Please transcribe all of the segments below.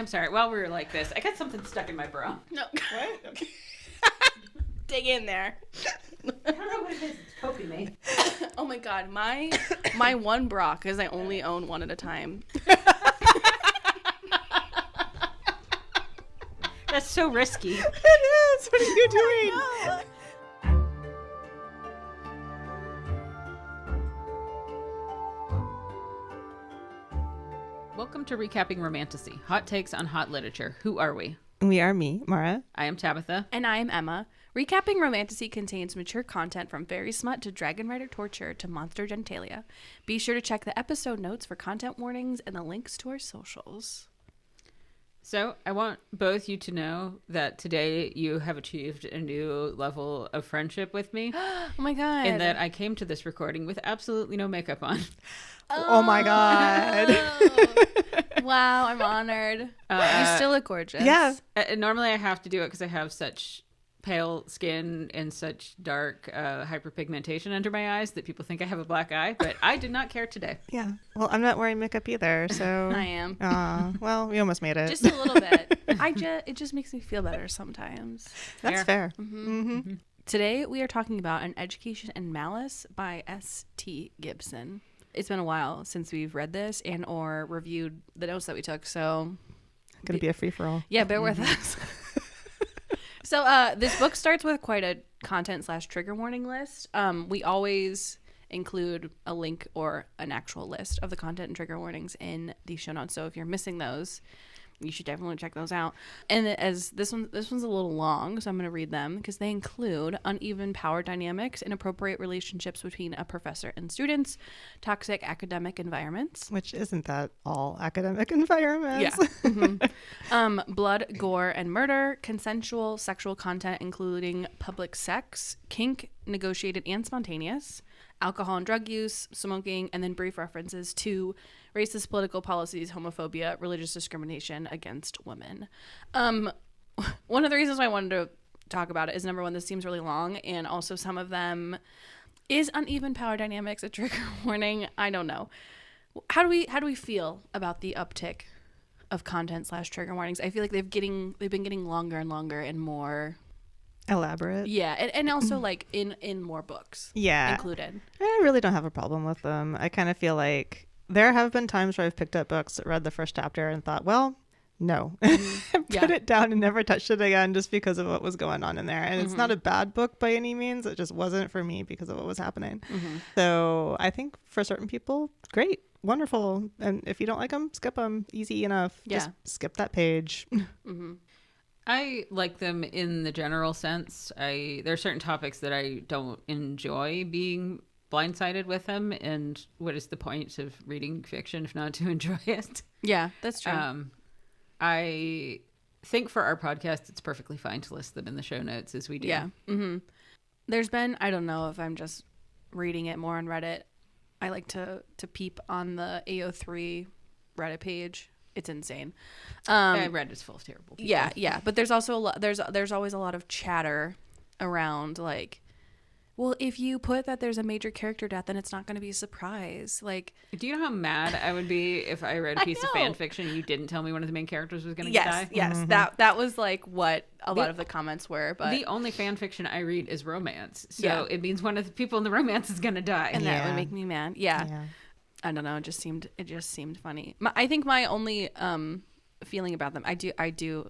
I'm sorry. While we were like this, I got something stuck in my bra. No. What? Okay. Dig in there. I don't know what it is. It's poking me. Oh my god, my one bra, because I only own one at a time. That's so risky. It is. What are you doing? Welcome to Recapping Romantasy, hot takes on hot literature. Who are we? We are me, Maura. I am Tabitha. And I am Emma. Recapping Romantasy contains mature content from fairy smut to dragon rider torture to monster genitalia. Be sure to check the episode notes for content warnings and the links to our socials. So I want both you to know that today you have achieved a new level of friendship with me. Oh my god. And that I came to this recording with absolutely no makeup on. Oh my god. Wow, I'm honored. You still look gorgeous. Yeah. Normally I have to do it because I have such pale skin and such dark hyperpigmentation under my eyes that people think I have a black eye, but I did not care today. Yeah. Well, I'm not wearing makeup either, so. I am. Well, we almost made it. Just a little bit. It just makes me feel better sometimes. That's fair. Mm-hmm. Today we are talking about An Education in Malice by ST Gibson. It's been a while since we've read this and or reviewed the notes that we took, so Gonna be a free-for-all. yeah, bear with us. So this book starts with quite a content/trigger warning list. We always include a link or an actual list of the content and trigger warnings in the show notes. So if you're missing those, you should definitely check those out. And as this one's a little long, so I'm going to read them because they include uneven power dynamics, inappropriate relationships between a professor and students, toxic academic environments. Which isn't that all academic environments? Yeah. Mm-hmm. Blood, gore, and murder, consensual sexual content, including public sex, kink, negotiated and spontaneous, alcohol and drug use, smoking, and then brief references to racist political policies, homophobia, religious discrimination against women. One of the reasons why I wanted to talk about it is, number one, this seems really long, and also some of them is uneven power dynamics a trigger warning. I don't know. How do we feel about the uptick of content/trigger warnings? I feel like they've been getting longer and longer and more Elaborate. yeah, and also like in more books included. I really don't have a problem with them. I kind of feel like there have been times where I've picked up books that read the first chapter and thought, well, no. Put it down and never touched it again just because of what was going on in there. And it's not a bad book by any means. It just wasn't for me because of what was happening. So I think for certain people, great, wonderful. And if you don't like them, skip them. Easy enough. Yeah. Just skip that page. I like them in the general sense. There are certain topics that I don't enjoy being blindsided with them, and what is the point of reading fiction if not to enjoy it? Yeah, that's true. I think for our podcast, it's perfectly fine to list them in the show notes as we do. Yeah. Mm-hmm. There's been, I don't know if I'm just reading it more on Reddit. I like to peep on the AO3 Reddit page. It's insane. Reddit's full of terrible people. Yeah. But there's also a lot. There's always a lot of chatter around like, well, if you put that there's a major character death, then it's not going to be a surprise. Like, do you know how mad I would be if I read a piece of fan fiction and you didn't tell me one of the main characters was going to die? Yes. That was like what a lot of the comments were. But the only fan fiction I read is romance, so it means one of the people in the romance is going to die, and that would make me mad. Yeah. I don't know. It just seemed funny. I think my only feeling about them, I do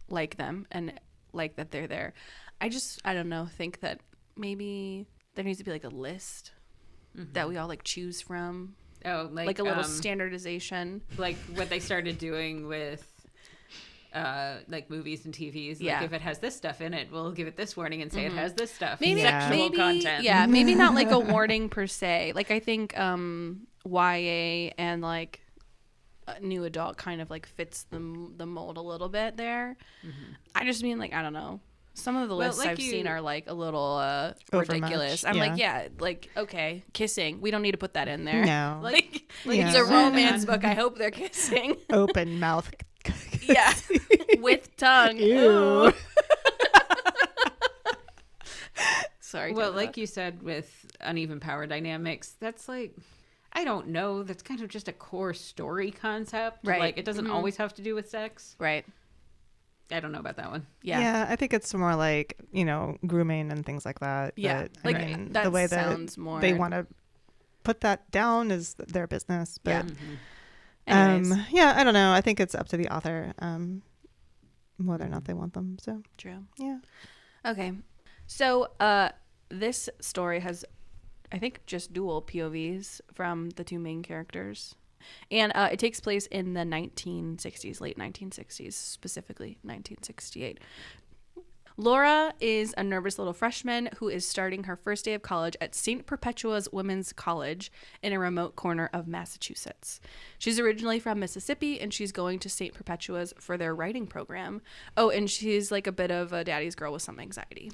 like them and like that they're there. I don't know. Think that maybe there needs to be like a list that we all like choose from. Oh, like a little standardization, like what they started doing with like movies and TVs. Like if it has this stuff in it, we'll give it this warning and say it has this stuff. Maybe sexual content. Yeah, maybe not like a warning per se. Like I think YA and like new adult kind of like fits the mold a little bit there. I just mean like, I don't know. Some of the lists I've seen are like a little ridiculous. I'm like, okay, kissing. We don't need to put that in there. No. like it's a romance book. I hope they're kissing. Open mouth. Yeah. With tongue. Ew. Sorry. Well, like you said with uneven power dynamics, that's like, I don't know. That's kind of just a core story concept. Right. Like, it doesn't always have to do with sex. Right. I don't know about that one. Yeah. I think it's more like, grooming and things like that. Yeah. But, Like, I mean, that the way sounds that more... they want to put that down is their business. But Anyways. I don't know. I think it's up to the author whether or not they want them. So True. yeah. Okay. So this story has, I think, just dual POVs from the two main characters. And it takes place in the 1960s, late 1960s, specifically 1968. Laura is a nervous little freshman who is starting her first day of college at St. Perpetua's Women's College in a remote corner of Massachusetts. She's originally from Mississippi, and she's going to St. Perpetua's for their writing program. Oh, and she's like a bit of a daddy's girl with some anxiety.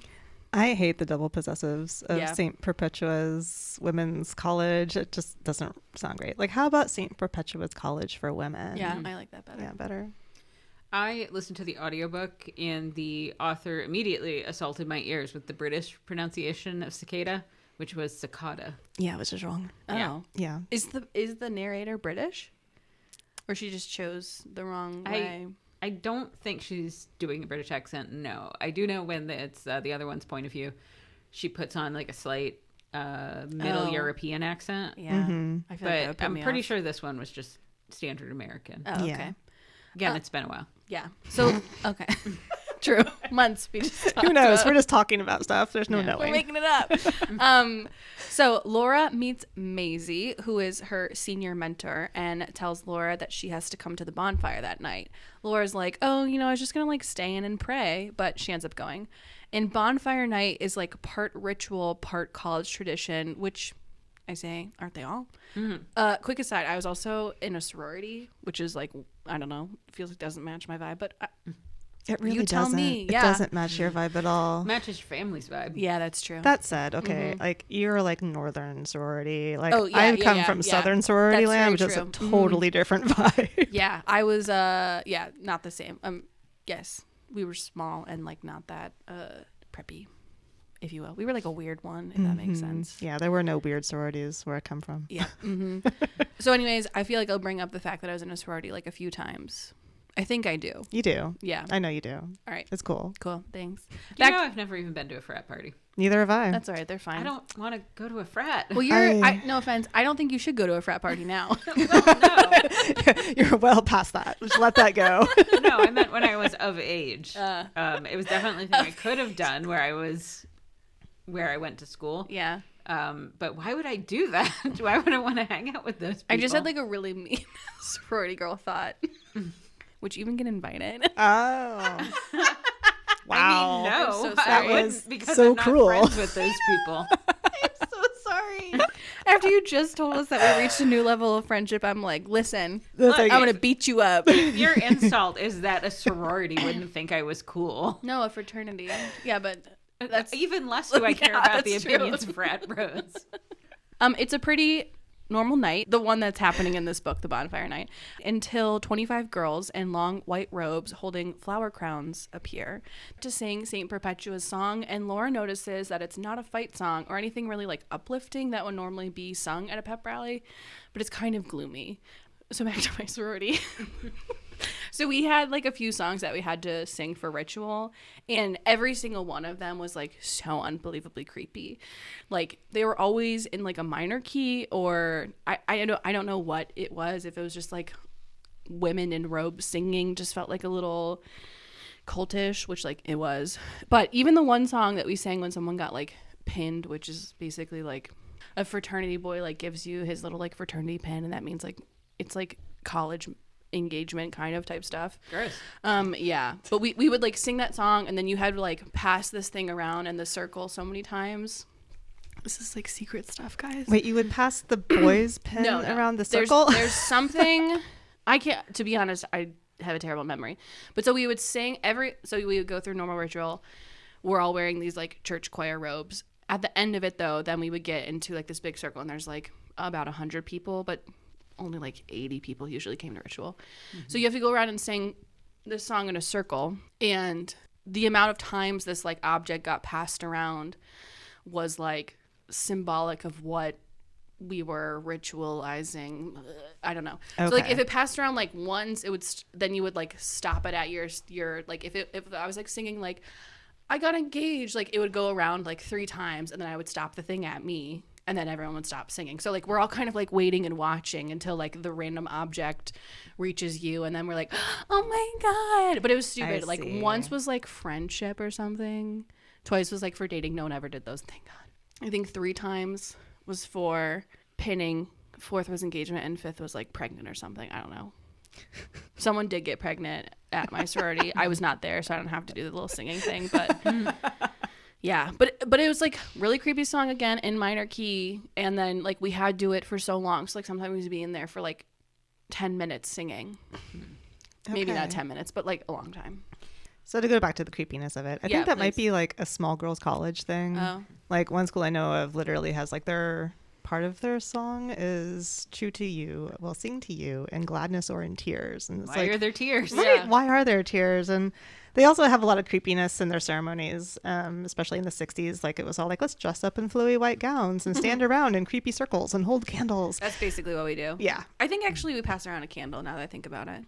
I hate the double possessives of Yeah. St. Perpetua's Women's College. It just doesn't sound great. Like, how about St. Perpetua's College for Women? Yeah, I like that better. Yeah, better. I listened to the audiobook, and the author immediately assaulted my ears with the British pronunciation of cicada, which was cicada. Yeah, which is wrong. Oh. Yeah. Yeah. Is the narrator British? Or she just chose the wrong way? I don't think she's doing a British accent. No, I do know when it's the other one's point of view, she puts on like a slight middle European accent. Yeah. Mm-hmm. I feel like that would But put I'm me pretty off. sure this one was just standard American. Oh, okay. Yeah. Again, it's been a while. Yeah. So, okay. True. Months. We just Who talked knows? about- We're just talking about stuff. There's no Yeah. We're knowing. making it up. So Laura meets Maisie, who is her senior mentor, and tells Laura that she has to come to the bonfire that night. Laura's like, oh, I was just going to like stay in and pray, but she ends up going. And bonfire night is like part ritual, part college tradition, which I say, aren't they all? Quick aside, I was also in a sorority, which is like, I don't know, feels like doesn't match my vibe, but It really You tell doesn't. me, It yeah. doesn't match your vibe at all. Matches your family's vibe. yeah, that's true. That said, okay, like you're like northern sorority. Like Oh, yeah, I yeah, come yeah, from yeah. southern sorority That's land, which very is a true. totally different vibe. Yeah, I was not the same. Yes, we were small and like not that preppy, if you will. We were like a weird one, if that makes sense. Yeah, there were no weird sororities where I come from. Yeah. So anyways, I feel like I'll bring up the fact that I was in a sorority like a few times. I think I do. You do. Yeah. I know you do. All right. It's cool. Cool. Thanks. Do you know I've never even been to a frat party? Neither have I. That's all right. They're fine. I don't want to go to a frat. Well, no offense. I don't think you should go to a frat party now. You're well past that. Just let that go. No, I meant when I was of age. It was definitely a thing I could have done where I went to school. Yeah. But why would I do that? Why would I want to hang out with those people? I just had like a really mean sorority girl thought. Would you even get invited? Oh. Wow. I mean, no, I'm so I sorry. wouldn't, was because so I'm not cruel. friends with those people. I'm so sorry. After you just told us that we reached a new level of friendship, I'm like, listen, That's like- I'm going to beat you up. Your insult is that a sorority wouldn't think I was cool. No, a fraternity. Yeah, but that's Even less do I care Yeah, about the that's true. opinions of frat bros. it's a pretty normal night, the one that's happening in this book, the bonfire night, until 25 girls in long white robes holding flower crowns appear to sing St. Perpetua's song. And Laura notices that it's not a fight song or anything really like uplifting that would normally be sung at a pep rally, but it's kind of gloomy. So back to my sorority. So we had like a few songs that we had to sing for ritual, and every single one of them was like so unbelievably creepy. Like they were always in like a minor key, or I don't know what it was. If it was just like women in robes singing, just felt like a little cultish, which like it was. But even the one song that we sang when someone got like pinned, which is basically like a fraternity boy like gives you his little like fraternity pin, and that means like it's like college engagement kind of type stuff. Gross. Yeah, but we would like sing that song, and then you had to like pass this thing around in the circle so many times. This is like secret stuff, guys. Wait, you would pass the boys' pen No. around the circle? There's something I can't, to be honest, I have a terrible memory, but so we would sing so we would go through normal ritual. We're all wearing these like church choir robes. At the end of it though, then we would get into like this big circle, and there's like about 100 people, but only like 80 people usually came to ritual. So you have to go around and sing this song in a circle, and the amount of times this like object got passed around was like symbolic of what we were ritualizing. I don't know. Okay. So like if it passed around like once, it would then you would like stop it at your like if I was like singing like I got engaged, like it would go around like 3 times, and then I would stop the thing at me, and then everyone would stop singing. So like we're all kind of like waiting and watching until like the random object reaches you, and then we're like, oh my god. But it was stupid. Like once was like friendship or something. Twice was like for dating. No one ever did those. Thank God. I think 3 times was for pinning. 4th was engagement, and 5th was like pregnant or something. I don't know. Someone did get pregnant at my sorority. I was not there, so I don't have to do the little singing thing. But yeah, but it was like really creepy song again in minor key, and then like we had to do it for so long. So like sometimes we'd be in there for like 10 minutes singing. Maybe not 10 minutes, but like a long time. So to go back to the creepiness of it, I think that might be like a small girls' college thing. Oh. Like one school I know of literally has like their part of their song is true to you, will sing to you in gladness or in tears. And it's why are there tears? Right? Yeah. Why are there tears? And they also have a lot of creepiness in their ceremonies, especially in the 60s. Like it was all like, let's dress up in flowy white gowns and stand around in creepy circles and hold candles. That's basically what we do. Yeah. I think actually we pass around a candle now that I think about it.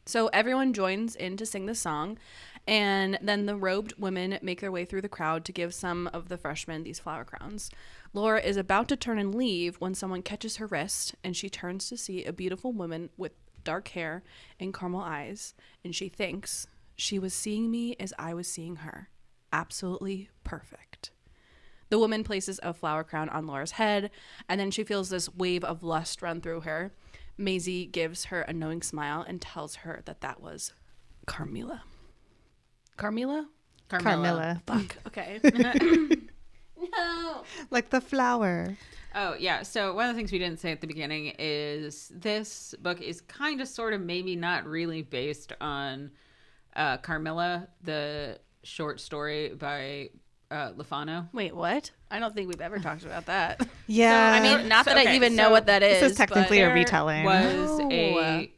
So everyone joins in to sing the song, and then the robed women make their way through the crowd to give some of the freshmen these flower crowns. Laura is about to turn and leave when someone catches her wrist, and she turns to see a beautiful woman with dark hair and caramel eyes, and she thinks she was seeing me as I was seeing her. Absolutely perfect. The woman places a flower crown on Laura's head, and then she feels this wave of lust run through her. Maisie gives her a knowing smile and tells her that that was Carmilla. Carmilla? Carmilla. Fuck. Okay. No. Like the flower. Oh, yeah. So one of the things we didn't say at the beginning is this book is kind of sort of maybe not really based on Carmilla, the short story by Lefano. Wait, what? I don't think we've ever talked about that. Yeah. I mean, not that I even know so what that is. This is technically but a retelling.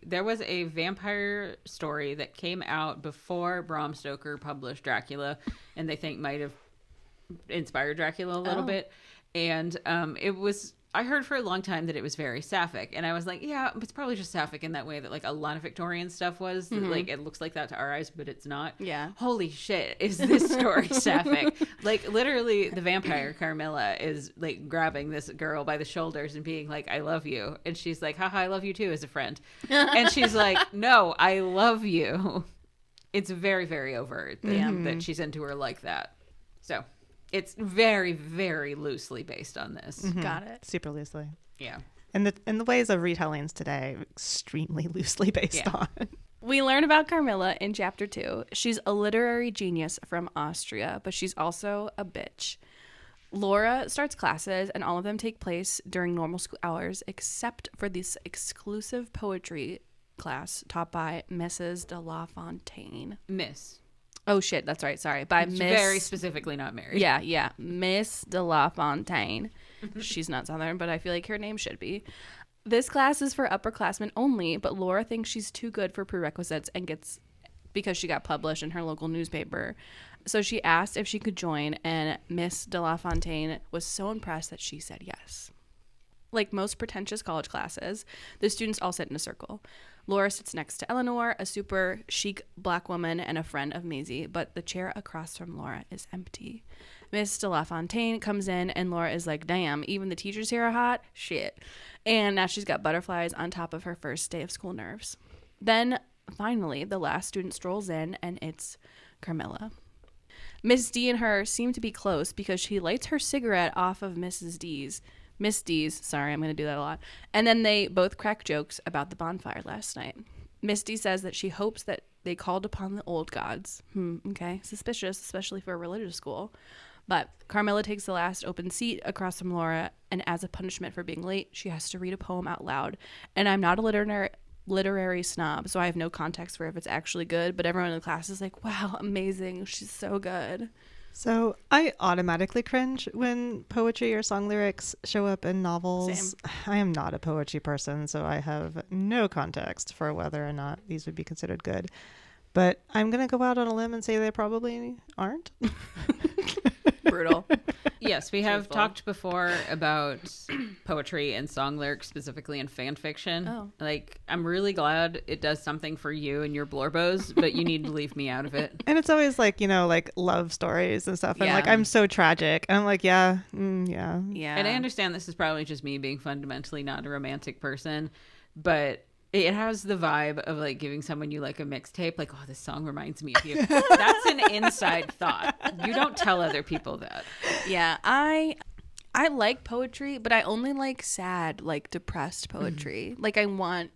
There was a vampire story that came out before Bram Stoker published Dracula, and they think might have inspired Dracula a little bit. And I heard for a long time that it was very sapphic, and I was like, yeah, it's probably just sapphic in that way that like a lot of Victorian stuff was. That, like it looks like that to our eyes, but it's not. Yeah. Holy shit, is this story sapphic? Like literally, the vampire Carmilla is like grabbing this girl by the shoulders and being like, "I love you," and she's like, "Haha, I love you too," as a friend, and she's like, "No, I love you." It's very, very overt that she's into her like that. So. It's very, very loosely based on this. Mm-hmm. Got it. Super loosely. Yeah. And the ways of retellings today, extremely loosely based on. We learn about Carmilla in chapter 2. She's a literary genius from Austria, but she's also a bitch. Laura starts classes, and all of them take place during normal school hours, except for this exclusive poetry class taught by Mrs. de La Fontaine. Miss. Oh shit, that's right. Sorry, by Miss. Very specifically not married. Yeah, Miss de La Fontaine. She's not Southern, but I feel like her name should be. This class is for upperclassmen only, but Laura thinks she's too good for prerequisites and because she got published in her local newspaper. So she asked if she could join, and Miss de La Fontaine was so impressed that she said yes. Like most pretentious college classes, the students all sit in a circle. Laura sits next to Eleanor, a super chic black woman and a friend of Maisie, but the chair across from Laura is empty. Miss de La Fontaine comes in, and Laura is like, damn, even the teachers here are hot? Shit. And now she's got butterflies on top of her first day of school nerves. Then, finally, the last student strolls in, and it's Carmilla. Miss D and her seem to be close because she lights her cigarette off of Miss D's, sorry, I'm going to do that a lot. And then they both crack jokes about the bonfire last night. Misty says that she hopes that they called upon the old gods. Okay, suspicious, especially for a religious school. But Carmilla takes the last open seat across from Laura, and as a punishment for being late, she has to read a poem out loud. And I'm not a literary snob, so I have no context for if it's actually good, but everyone in the class is like, wow, amazing, she's so good. So I automatically cringe when poetry or song lyrics show up in novels. Same. I am not a poetry person, so I have no context for whether or not these would be considered good. But I'm going to go out on a limb and say they probably aren't. Brutal. Yes, we have Truthful. talked before about poetry and song lyrics, specifically in fan fiction. Oh. Like, I'm really glad it does something for you and your blorbos, but you need to leave me out of it. And it's always like, like love stories and stuff. And Yeah. like, I'm so tragic. And I'm like, yeah. Yeah. And I understand this is probably just me being fundamentally not a romantic person, but it has the vibe of like giving someone you like a mixtape, like, oh, this song reminds me of you. That's an inside thought. You don't tell other people that. Yeah, I like poetry, but I only like sad, like depressed poetry. Like I want,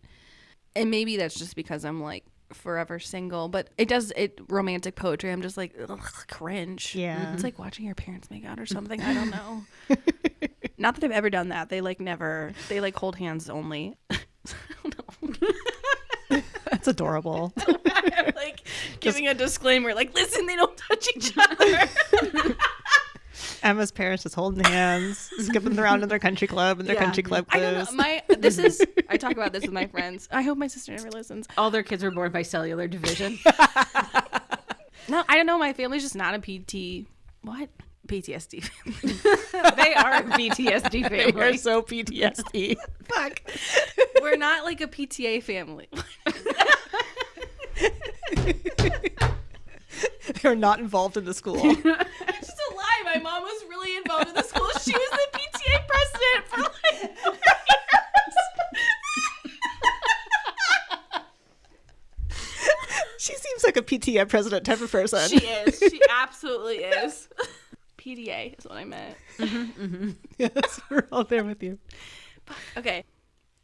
and maybe that's just because I'm like forever single, but romantic poetry, I'm just like, ugh, cringe. Yeah. It's like watching your parents make out or something. I don't know. Not that I've ever done that. They like hold hands only. That's adorable. I'm like giving a disclaimer, like, listen, they don't touch each other. Emma's parents just holding hands, skipping around in their country club and their country club I don't clothes. know. I talk about this with my friends. I hope my sister never listens. All their kids were born by cellular division. No, I don't know. My family's just not a PTSD family. They are a PTSD family. They're so PTSD. Fuck. We're not like a PTA family. They're not involved in the school. It's just a lie. My mom was really involved in the school. She was the PTA president for like 4 years. She seems like a PTA president type of person. She is. She absolutely is. PDA is what I meant. Yes, we're all there with you. Okay.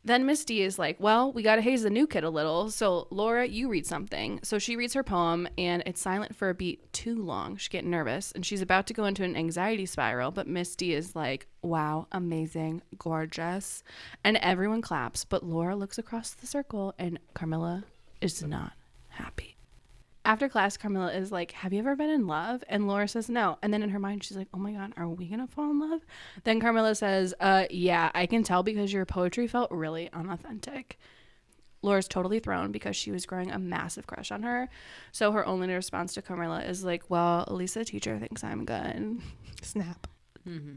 Then Miss D is like, well, we got to haze the new kid a little. So, Laura, you read something. So she reads her poem, and it's silent for a beat too long. She's getting nervous, and she's about to go into an anxiety spiral. But Miss D is like, wow, amazing, gorgeous. And everyone claps. But Laura looks across the circle, and Carmilla is not happy. After class, Carmilla is like, have you ever been in love? And Laura says no. And then in her mind, she's like, oh my God, are we going to fall in love? Then Carmilla says, yeah, I can tell because your poetry felt really unauthentic. Laura's totally thrown because she was growing a massive crush on her. So her only response to Carmilla is like, well, at least the teacher thinks I'm good. Snap.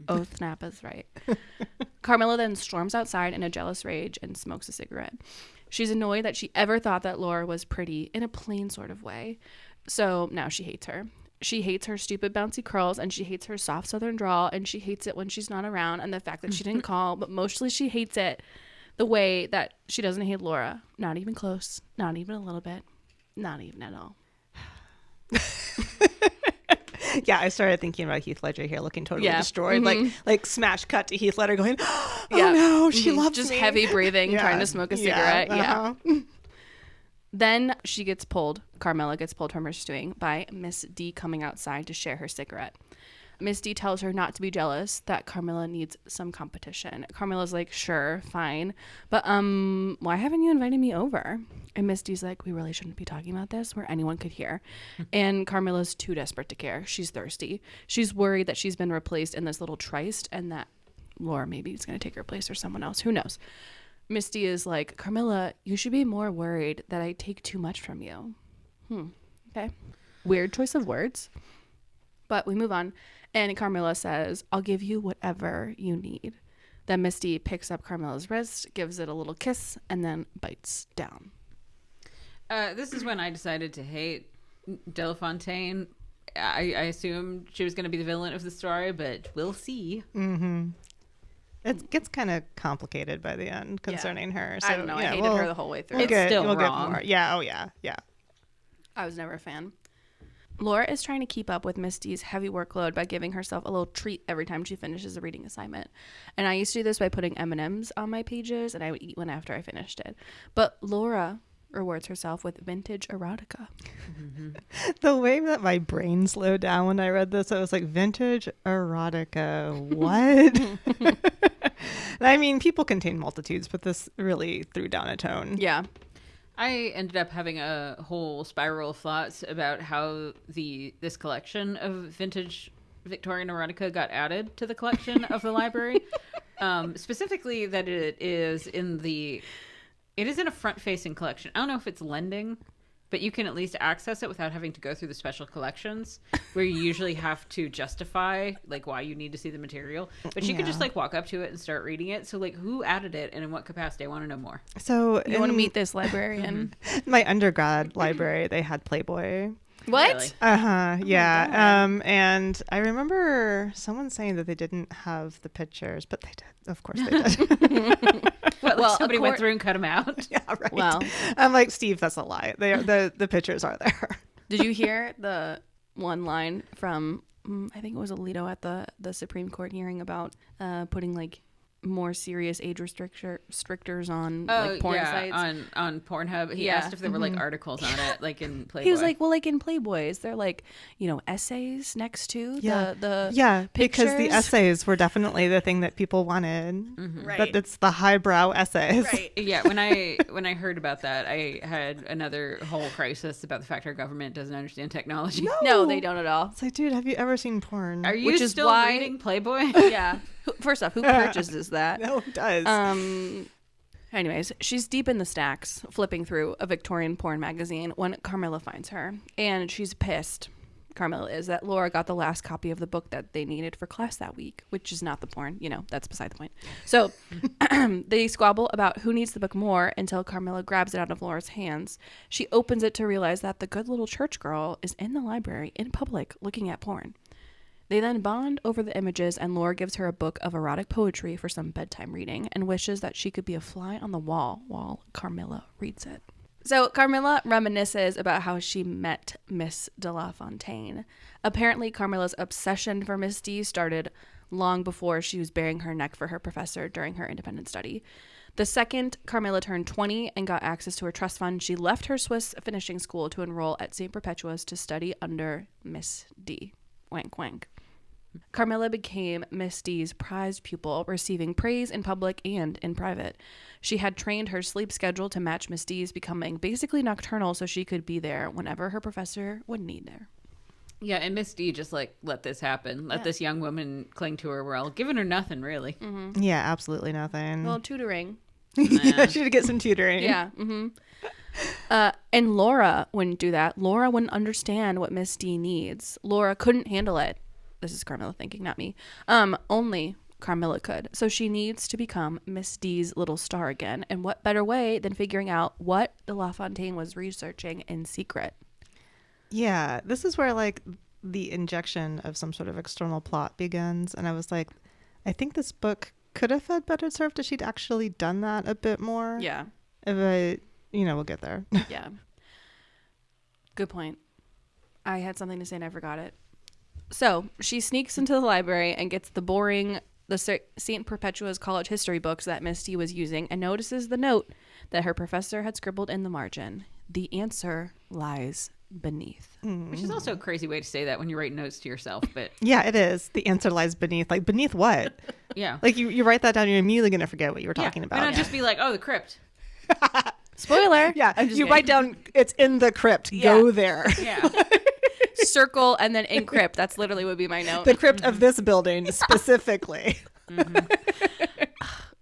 Oh, snap is right. Carmilla then storms outside in a jealous rage and smokes a cigarette. She's annoyed that she ever thought that Laura was pretty in a plain sort of way. So now she hates her. She hates her stupid bouncy curls, and she hates her soft southern drawl, and she hates it when she's not around, and the fact that she didn't call, but mostly she hates it the way that she doesn't hate Laura. Not even close. Not even a little bit. Not even at all. Yeah, I started thinking about Heath Ledger here, looking totally Yeah. destroyed. Like smash cut to Heath Ledger going, oh Yeah. no, she loves Just me. heavy breathing, Yeah. trying to smoke a cigarette. Yeah. uh-huh. Then she gets pulled. Carmilla gets pulled from her stewing by Miss D coming outside to share her cigarette. Miss D tells her not to be jealous, that Carmilla needs some competition. Carmilla's like, sure, fine. But why haven't you invited me over? And Miss D's like, we really shouldn't be talking about this where anyone could hear. And Carmilla's too desperate to care. She's thirsty. She's worried that she's been replaced in this little tryst and that Laura maybe is going to take her place or someone else. Who knows? Miss D is like, Carmilla, you should be more worried that I take too much from you. Okay. Weird choice of words. But we move on. And Carmilla says, I'll give you whatever you need. Then Misty picks up Carmilla's wrist, gives it a little kiss, and then bites down. This is when I decided to hate Delafontaine. I assumed she was going to be the villain of the story, but we'll see. Mm-hmm. It gets kind of complicated by the end concerning her. So, I don't know. yeah, I hated her the whole way through. It's still we'll wrong. Get more. Yeah. Oh, yeah. Yeah. I was never a fan. Laura is trying to keep up with Misty's heavy workload by giving herself a little treat every time she finishes a reading assignment. And I used to do this by putting M&Ms on my pages, and I would eat one after I finished it. But Laura rewards herself with vintage erotica. Mm-hmm. The way that my brain slowed down when I read this, I was like, vintage erotica, what? I mean, people contain multitudes, but this really threw down a tone. Yeah. I ended up having a whole spiral of thoughts about how this collection of vintage Victorian erotica got added to the collection of the library. Specifically that it is in a front-facing collection. I don't know if it's lending but you can at least access it without having to go through the special collections where you usually have to justify like why you need to see the material. But you could just like walk up to it and start reading it. So like who added it and in what capacity? I want to know more. So You want to meet this librarian? my undergrad library, they had Playboy. What? Really? Yeah. And I remember someone saying that they didn't have the pictures, but they did. Of course they did. Well, somebody went through and cut them out. Yeah, right. Well, I'm like, Steve, that's a lie. They are, the pictures are there. did you hear the one line from, I think it was Alito at the Supreme Court hearing about putting like more serious age restrictors on like porn sites? on Pornhub. He Yeah. asked if there were like articles on it, like in Playboy. He was like, well, like in Playboy, is there like, you know, essays next to the Yeah, because the pictures? essays were definitely the thing that people wanted. Right. But it's the highbrow essays. Right. Yeah, when I heard about that, I had another whole crisis about the fact our government doesn't understand technology. No, they don't at all. It's like, dude, have you ever seen porn? Are you Which is still why- reading Playboy? Yeah. First off, who purchases that? No, it does. Anyways, she's deep in the stacks, flipping through a Victorian porn magazine when Carmilla finds her. And she's pissed, Carmilla is, that Laura got the last copy of the book that they needed for class that week, which is not the porn. You know, that's beside the point. So they squabble about who needs the book more until Carmilla grabs it out of Laura's hands. She opens it to realize that the good little church girl is in the library in public looking at porn. They then bond over the images, and Laura gives her a book of erotic poetry for some bedtime reading and wishes that she could be a fly on the wall while Carmilla reads it. So Carmilla reminisces about how she met Miss de la Fontaine. Apparently, Carmilla's obsession for Miss D started long before she was baring her neck for her professor during her independent study. The second Carmilla turned 20 and got access to her trust fund, she left her Swiss finishing school to enroll at St. Perpetua's to study under Miss D. Wank, wank. Carmilla became Miss D's prized pupil, receiving praise in public and in private. She had trained her sleep schedule to match Miss D's, becoming basically nocturnal so she could be there whenever her professor would need her. Yeah, and Miss D just like let this happen. Let this young woman cling to her well, giving her nothing really. Mm-hmm. Yeah, absolutely nothing. Well, tutoring. Yeah, she had to get some tutoring. Yeah. Mm-hmm. And Laura wouldn't do that. Laura wouldn't understand what Miss D needs. Laura couldn't handle it. This is Carmilla thinking, not me. Only Carmilla could. So she needs to become Miss D's little star again. And what better way than figuring out what de La Fontaine was researching in secret? Yeah, this is where like the injection of some sort of external plot begins. And I was like, I think this book could have had better served if she'd actually done that a bit more. Yeah. But, we'll get there. Yeah. Good point. I had something to say and I forgot it. So she sneaks into the library and gets the St. Perpetua's college history books that Miss D was using and notices the note that her professor had scribbled in the margin. The answer lies beneath. Which is also a crazy way to say that when you write notes to yourself, but Yeah, it is. The answer lies beneath. Like, beneath what? yeah. Like, you write that down, you're immediately going to forget what you were talking about. Why not just be like, oh, the crypt. Spoiler. Yeah, I'm just you kidding. write down, it's in the crypt. Yeah. Go there. Yeah. Circle and then encrypt. That's literally would be my note. The crypt of this building specifically.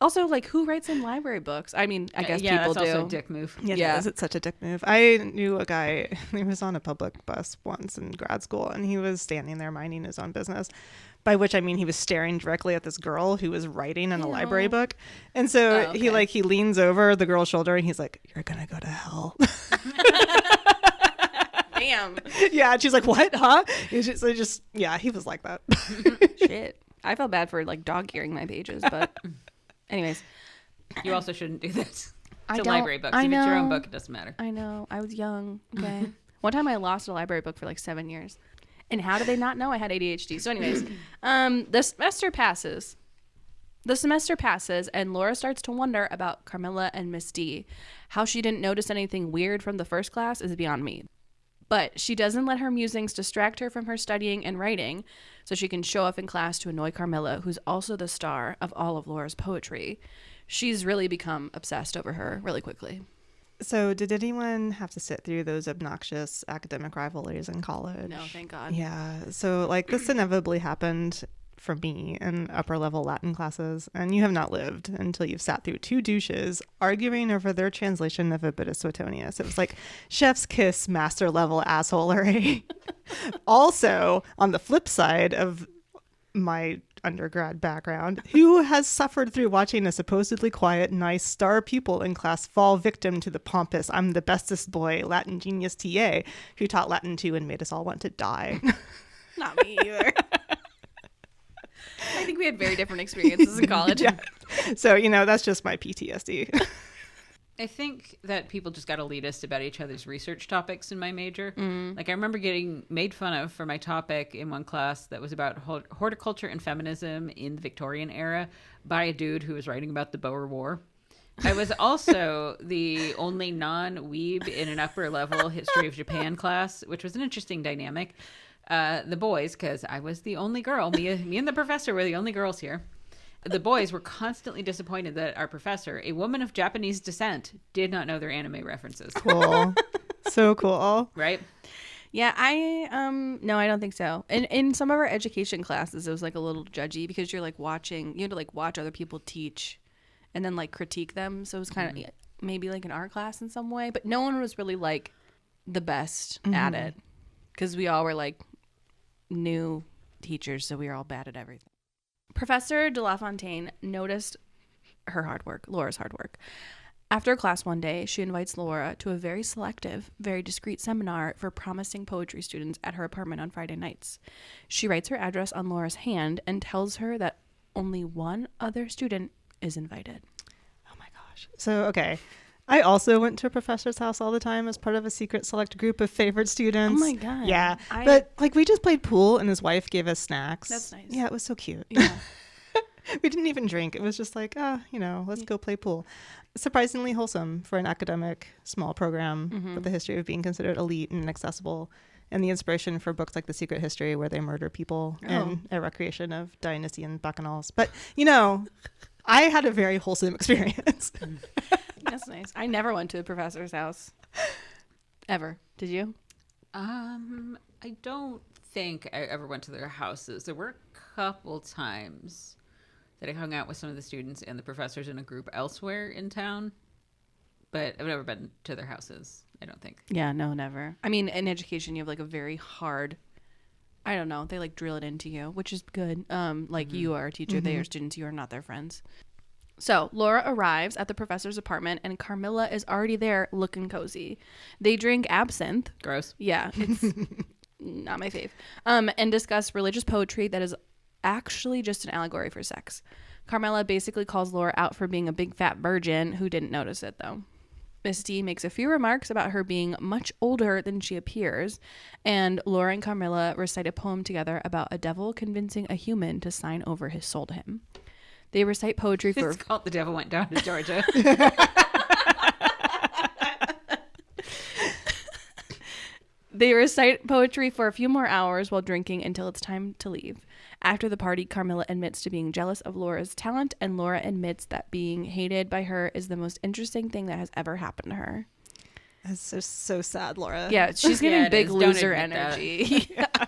Also, like, who writes in library books? I mean, I guess yeah, people that's do. also a dick move. Yeah, Yeah. it's such a dick move. I knew a guy, he was on a public bus once in grad school, and he was standing there minding his own business, by which I mean he was staring directly at this girl who was writing in a library book. And so he leans over the girl's shoulder and he's like, "You're gonna go to hell." Damn. Yeah, and she's like, "What? Huh?" He was like that. Shit. I felt bad for, like, dog earing my pages, but anyways. You also shouldn't do this I to don't- library books. I If it's your own know. book, it doesn't matter. I know. I was young. Okay. One time I lost a library book for like 7 years. And how did they not know I had ADHD? So anyways, the semester passes. And Laura starts to wonder about Carmilla and Miss D. How she didn't notice anything weird from the first class is beyond me. But she doesn't let her musings distract her from her studying and writing, so she can show off in class to annoy Carmilla, who's also the star of all of Laura's poetry. She's really become obsessed over her really quickly. So did anyone have to sit through those obnoxious academic rivalries in college? No, thank God. Yeah. So like this inevitably happened for me in upper level Latin classes, and you have not lived until you've sat through 2 douches arguing over their translation of Obita Suetonius. It was like chef's kiss, master level assholery. Also, on the flip side of my undergrad background, who has suffered through watching a supposedly quiet, nice star pupil in class fall victim to the pompous, I'm the bestest boy Latin genius TA who taught Latin 2 and made us all want to die. Not me either. I think we had very different experiences in college. Yeah. So, that's just my PTSD. I think that people just got elitist about each other's research topics in my major. Like, I remember getting made fun of for my topic in one class that was about horticulture and feminism in the Victorian era by a dude who was writing about the Boer War. I was also the only non-weeb in an upper level history of Japan class, which was an interesting dynamic. The boys, because I was the only girl, me and the professor were the only girls here. The boys were constantly disappointed that our professor, a woman of Japanese descent, did not know their anime references. Cool. So cool. Right? Yeah, no, I don't think so. In some of our education classes, it was like a little judgy because you're like watching, you had to like watch other people teach and then like critique them. So it was kind of maybe like an art class in some way, but no one was really like the best at it because we all were like new teachers, so we were all bad at everything. Professor de La Fontaine noticed her hard work, Laura's hard work. After class one day, she invites Laura to a very selective, very discreet seminar for promising poetry students at her apartment on Friday nights. She writes her address on Laura's hand and tells her that only one other student is invited. Oh my gosh. So, okay. I also went to a professor's house all the time as part of a secret select group of favorite students. Oh my God. Yeah. But like we just played pool and his wife gave us snacks. That's nice. Yeah, it was so cute. Yeah. We didn't even drink. It was just like, let's go play pool. Surprisingly wholesome for an academic small program with a history of being considered elite and inaccessible, and the inspiration for books like The Secret History where they murder people and a recreation of Dionysian bacchanals. But, I had a very wholesome experience. That's nice. I never went to a professor's house. Ever. Did you? I don't think I ever went to their houses. There were a couple times that I hung out with some of the students and the professors in a group elsewhere in town, but I've never been to their houses, I don't think. Yeah, no, never. I mean, in education, you have like a very hard, I don't know, they like drill it into you, which is good. You are a teacher, they are students, you are not their friends. So Laura arrives at the professor's apartment and Carmilla is already there looking cozy. They drink absinthe. Gross. Yeah, it's not my fave. And discuss religious poetry that is actually just an allegory for sex. Carmilla basically calls Laura out for being a big fat virgin who didn't notice it though. Miss D makes a few remarks about her being much older than she appears, and Laura and Carmilla recite a poem together about a devil convincing a human to sign over his soul to him. They recite poetry for... It's called The Devil Went Down to Georgia. They recite poetry for a few more hours while drinking until it's time to leave. After the party, Carmilla admits to being jealous of Laura's talent, and Laura admits that being hated by her is the most interesting thing that has ever happened to her. That's just so sad, Laura. Yeah, she's getting big loser energy. Yeah.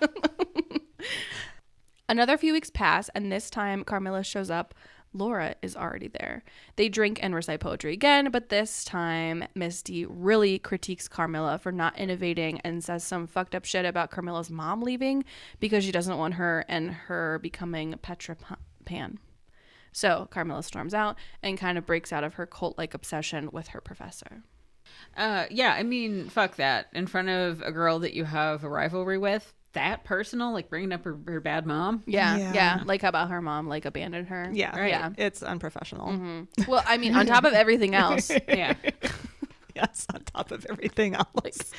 Another few weeks pass, and this time Carmilla shows up. Laura is already there. They drink and recite poetry again, but this time Miss D really critiques Carmilla for not innovating and says some fucked up shit about Carmilla's mom leaving because she doesn't want her and her becoming Petra Pan. So Carmilla storms out and kind of breaks out of her cult-like obsession with her professor. Yeah, I mean, fuck that. In front of a girl that you have a rivalry with, that personal, like bringing up her bad mom. Yeah. Like how about her mom like abandoned her? Yeah, right. Yeah. It's unprofessional. Mm-hmm. Well, I mean, on top of everything else. Yeah. Yes, on top of everything else.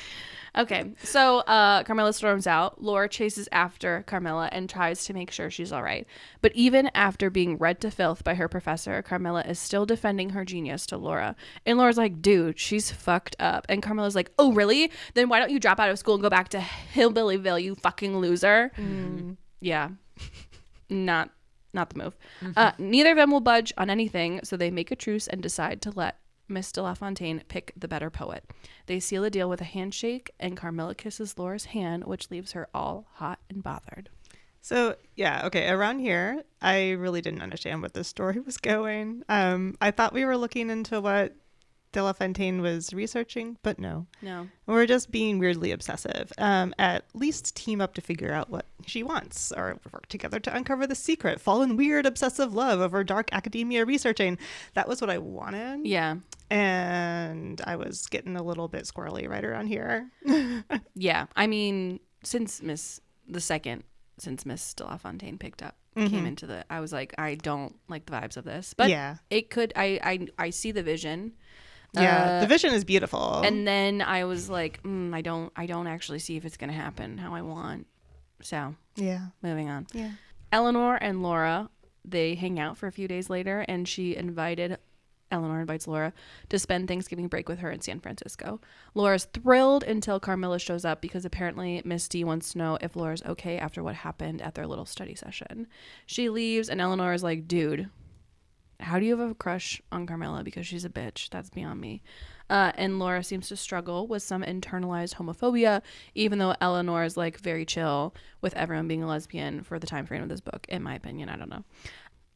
Okay, so Carmilla storms out. Laura chases after Carmilla and tries to make sure she's all right. But even after being read to filth by her professor, Carmilla is still defending her genius to Laura. And Laura's like, dude, she's fucked up. And Carmilla's like, oh, really? Then why don't you drop out of school and go back to Hillbillyville, you fucking loser? Yeah, not the move. Neither of them will budge on anything, so they make a truce and decide to let Miss de La Fontaine pick the better poet. They seal a deal with a handshake, and Carmilla kisses Laura's hand, which leaves her all hot and bothered. So, yeah, okay, around here, I really didn't understand what this story was going. I thought we were looking into what De La Fontaine was researching, but no. We're just being weirdly obsessive. At least team up to figure out what she wants, or work together to uncover the secret, fall in weird obsessive love over dark academia researching. That was what I wanted. Yeah. And I was getting a little bit squirrely right around here. Yeah. I mean, since Miss De La Fontaine picked up, came into I was like, I don't like the vibes of this. But it could, I see the vision. Yeah, the vision is beautiful. And then I was like, I don't actually see if it's going to happen how I want. So, yeah. Moving on. Yeah. Eleanor and Laura, they hang out for a few days later, and Eleanor invites Laura to spend Thanksgiving break with her in San Francisco. Laura's thrilled until Carmilla shows up because apparently Miss D wants to know if Laura's okay after what happened at their little study session. She leaves, and Eleanor is like, dude, how do you have a crush on Carmilla? Because she's a bitch. That's beyond me. And Laura seems to struggle with some internalized homophobia, even though Eleanor is like very chill with everyone being a lesbian for the time frame of this book, in my opinion. I don't know.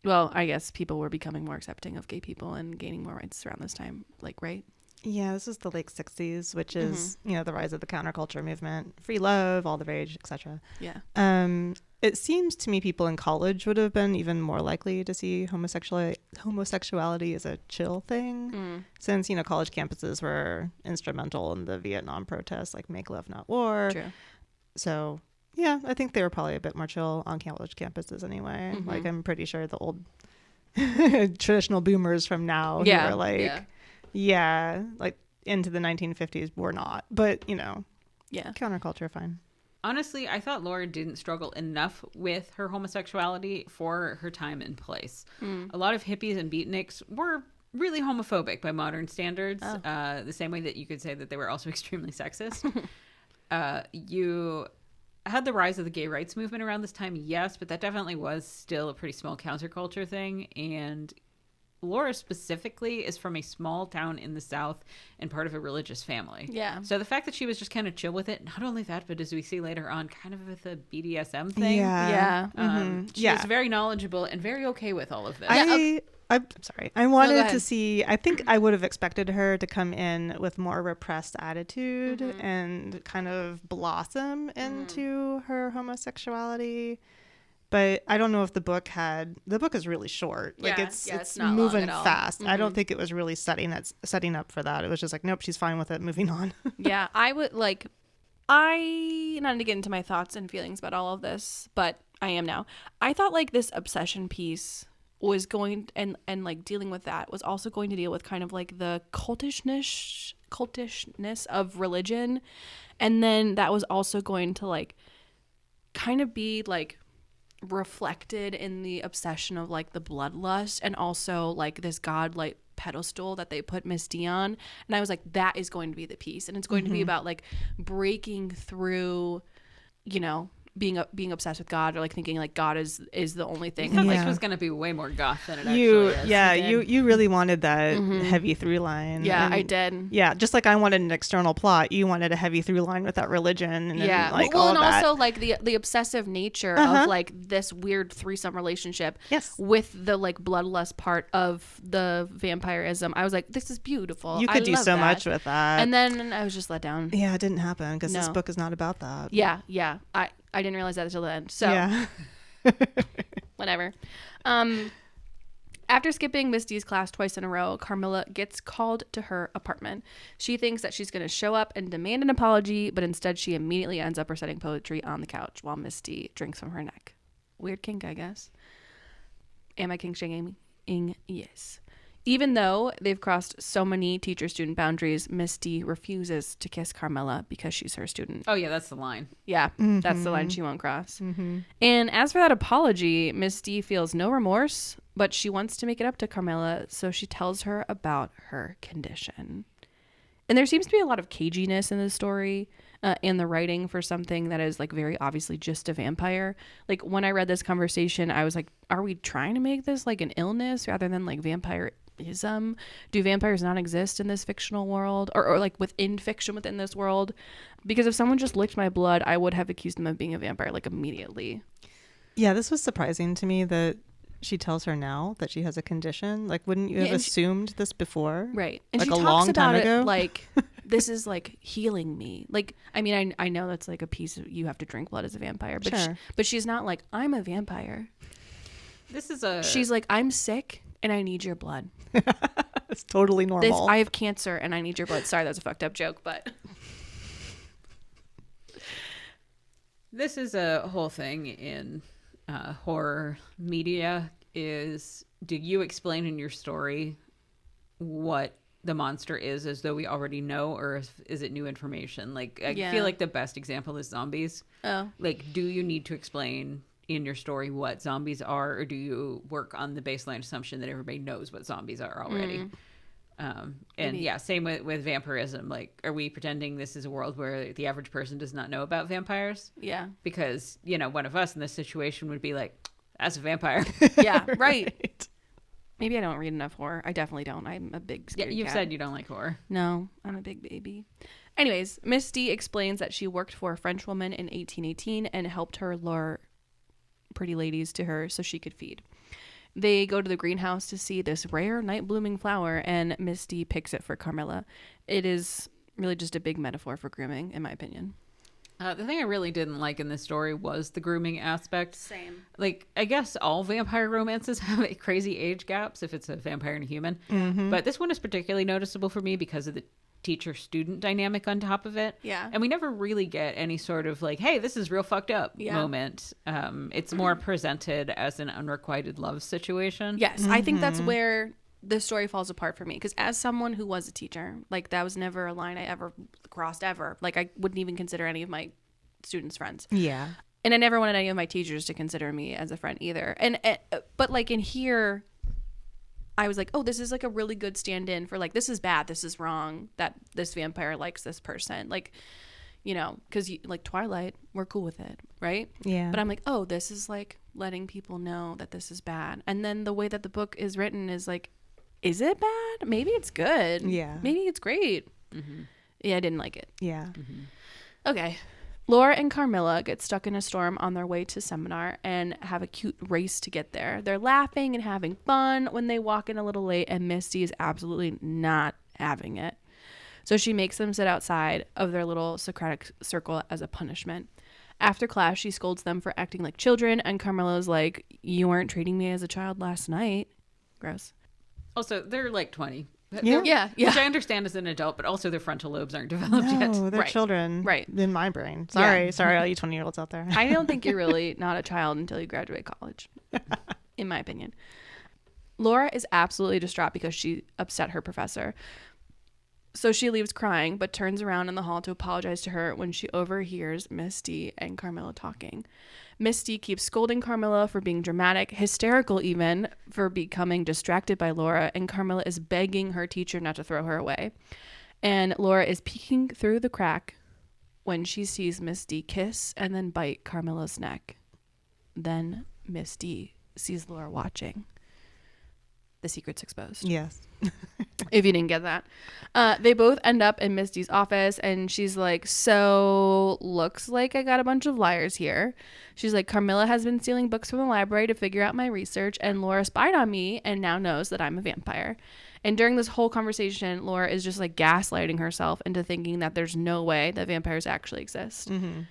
Well, I guess people were becoming more accepting of gay people and gaining more rights around this time, like, right? Yeah, this is the late 60s, which is, the rise of the counterculture movement, free love, all the rage, etc. Yeah. It seems to me people in college would have been even more likely to see homosexuality as a chill thing, since, college campuses were instrumental in the Vietnam protests, like Make Love Not War. True. So, yeah, I think they were probably a bit more chill on college campuses anyway. Like, I'm pretty sure the old traditional boomers from now who are like, like into the 1950s were not. But, counterculture, fine. Honestly, I thought Laura didn't struggle enough with her homosexuality for her time and place. A lot of hippies and beatniks were really homophobic by modern standards, the same way that you could say that they were also extremely sexist. You had the rise of the gay rights movement around this time, yes, but that definitely was still a pretty small counterculture thing. And Laura specifically is from a small town in the South and part of a religious family. Yeah. So the fact that she was just kind of chill with it, not only that, but as we see later on, kind of with the BDSM thing. Yeah. She was very knowledgeable and very okay with all of this. I'm sorry. I wanted to see, I think I would have expected her to come in with more repressed attitude and kind of blossom into her homosexuality. But I don't know if the book is really short. Like it's not moving long at all. fast. I don't think it was really setting up for that. It was just like, nope, she's fine with it. Moving on. Yeah. I would not to get into my thoughts and feelings about all of this, but I am now. I thought like this obsession piece was going and like dealing with that was also going to deal with kind of like the cultishness of religion. And then that was also going to like kind of be like reflected in the obsession of like the bloodlust and also like this godlike pedestal that they put Miss D on. And I was like, that is going to be the piece, and it's going to be about like breaking through, being obsessed with God, or like thinking like God is the only thing. I thought this was going to be way more goth than it actually is. Yeah, you really wanted that heavy through line. Yeah, and I did. Yeah, just like I wanted an external plot, you wanted a heavy through line with that religion. And then, like, well, all and of that. also like the obsessive nature of like this weird threesome relationship. Yes. With the like bloodlust part of the vampirism. I was like, this is beautiful. You could do so much with that. And then I was just let down. Yeah, it didn't happen because this book is not about that. Yeah. I didn't realize that until the end. So yeah. Whatever. After skipping Miss D's class twice in a row, Carmilla gets called to her apartment. She thinks that she's going to show up and demand an apology, but instead she immediately ends up reciting poetry on the couch while Miss D drinks from her neck. Weird kink, I guess. Am I kink shaming? Yes. Even though they've crossed so many teacher-student boundaries, Miss D refuses to kiss Carmilla because she's her student. Oh, yeah, that's the line. Yeah, that's the line she won't cross. And as for that apology, Miss D feels no remorse, but she wants to make it up to Carmilla, so she tells her about her condition. And there seems to be a lot of caginess in this story in the writing for something that is like very obviously just a vampire. Like when I read this conversation, I was like, are we trying to make this like an illness rather than like vampirism? Do vampires not exist in this fictional world or like within fiction within this world? Because if someone just licked my blood, I would have accused them of being a vampire like immediately. Yeah, this was surprising to me that she tells her now that she has a condition. Like, wouldn't you have assumed this before? Right. And like she a talks long about time it ago? like, this is like healing me. Like, I mean, I know that's like a piece of, you have to drink blood as a vampire, but Sure. but she's not like, I'm a vampire. She's like, I'm sick and I need your blood. It's totally normal. I have cancer and I need your blood. Sorry, that's a fucked up joke, but this is a whole thing in horror media. Is, do you explain in your story what the monster is as though we already know, or is it new information? Like, I feel like the best example is zombies. Oh. Like, do you need to explain in your story what zombies are, or do you work on the baseline assumption that everybody knows what zombies are already? And yeah, same with vampirism. Like, are we pretending this is a world where the average person does not know about vampires? Yeah. Because, you know, one of us in this situation would be like, that's a vampire. Yeah, right. Maybe I don't read enough horror. I definitely don't. I'm a big scared you've cat. said you don't like horror. No, I'm a big baby. Anyways, Misty explains that she worked for a French woman in 1818 and helped her lure pretty ladies to her so she could feed. They go to the greenhouse to see this rare night blooming flower, and Misty picks it for Carmilla. It is really just a big metaphor for grooming, in my opinion. The thing I really didn't like in this story was the grooming aspect. Same. Like, I guess all vampire romances have crazy age gaps if it's a vampire and a human. Mm-hmm. But this one is particularly noticeable for me because of the teacher-student dynamic on top of it. Yeah. And we never really get any sort of like, hey, this is real fucked up moment. It's more presented as an unrequited love situation. Yes, I think that's where the story falls apart for me, because as someone who was a teacher, like, that was never a line I ever crossed ever. Like, I wouldn't even consider any of my students friends. Yeah. And I never wanted any of my teachers to consider me as a friend either. And but like in here, I was like, oh, this is like a really good stand-in for like, this is bad, this is wrong, that this vampire likes this person. Like, you know, because like Twilight, we're cool with it, right? Yeah. But I'm like, oh, this is like letting people know that this is bad. And then the way that the book is written is like, is it bad? Maybe it's good. Yeah. Maybe it's great. Mm-hmm. Yeah, I didn't like it. Yeah. Mm-hmm. Okay. Laura and Carmilla get stuck in a storm on their way to seminar and have a cute race to get there. They're laughing and having fun when they walk in a little late, and Misty is absolutely not having it. So she makes them sit outside of their little Socratic circle as a punishment. After class, she scolds them for acting like children, and Carmilla's like, you weren't treating me as a child last night. Gross. Also, they're like 20. Yeah. Which I understand as an adult, but also their frontal lobes aren't developed yet. No, they're Right. children. Right. In my brain. Sorry, all you 20-year-olds out there. I don't think you're really not a child until you graduate college, in my opinion. Laura is absolutely distraught because she upset her professor. So she leaves crying, but turns around in the hall to apologize to her when she overhears Misty and Carmilla talking. Misty keeps scolding Carmilla for being dramatic, hysterical even, for becoming distracted by Laura, and Carmilla is begging her teacher not to throw her away. And Laura is peeking through the crack when she sees Misty kiss and then bite Carmilla's neck. Then Misty sees Laura watching. The secret's exposed. Yes. If you didn't get that. They both end up in Misty's office, and she's like, so looks like I got a bunch of liars here. She's like, Carmilla has been stealing books from the library to figure out my research, and Laura spied on me and now knows that I'm a vampire. And during this whole conversation, Laura is just like gaslighting herself into thinking that there's no way that vampires actually exist. Mm-hmm.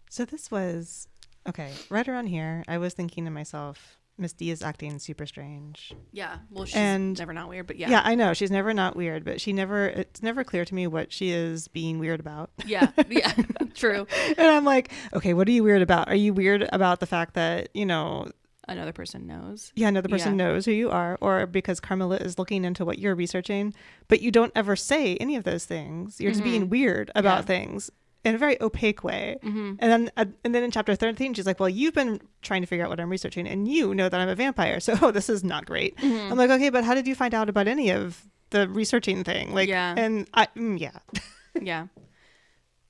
So this was, okay, right around here, I was thinking to myself, Misty is acting super strange. Yeah. Well, she's never not weird, but yeah. Yeah, I know. She's never not weird, but it's never clear to me what she is being weird about. Yeah. Yeah. True. And I'm like, okay, what are you weird about? Are you weird about the fact that, you know, another person knows? Yeah, another person knows who you are, or because Carmilla is looking into what you're researching, but you don't ever say any of those things. You're just being weird about things in a very opaque way. Mm-hmm. And then in chapter 13, she's like, well, you've been trying to figure out what I'm researching, and you know that I'm a vampire, so this is not great. Mm-hmm. I'm like, okay, but how did you find out about any of the researching thing? Like, and Yeah.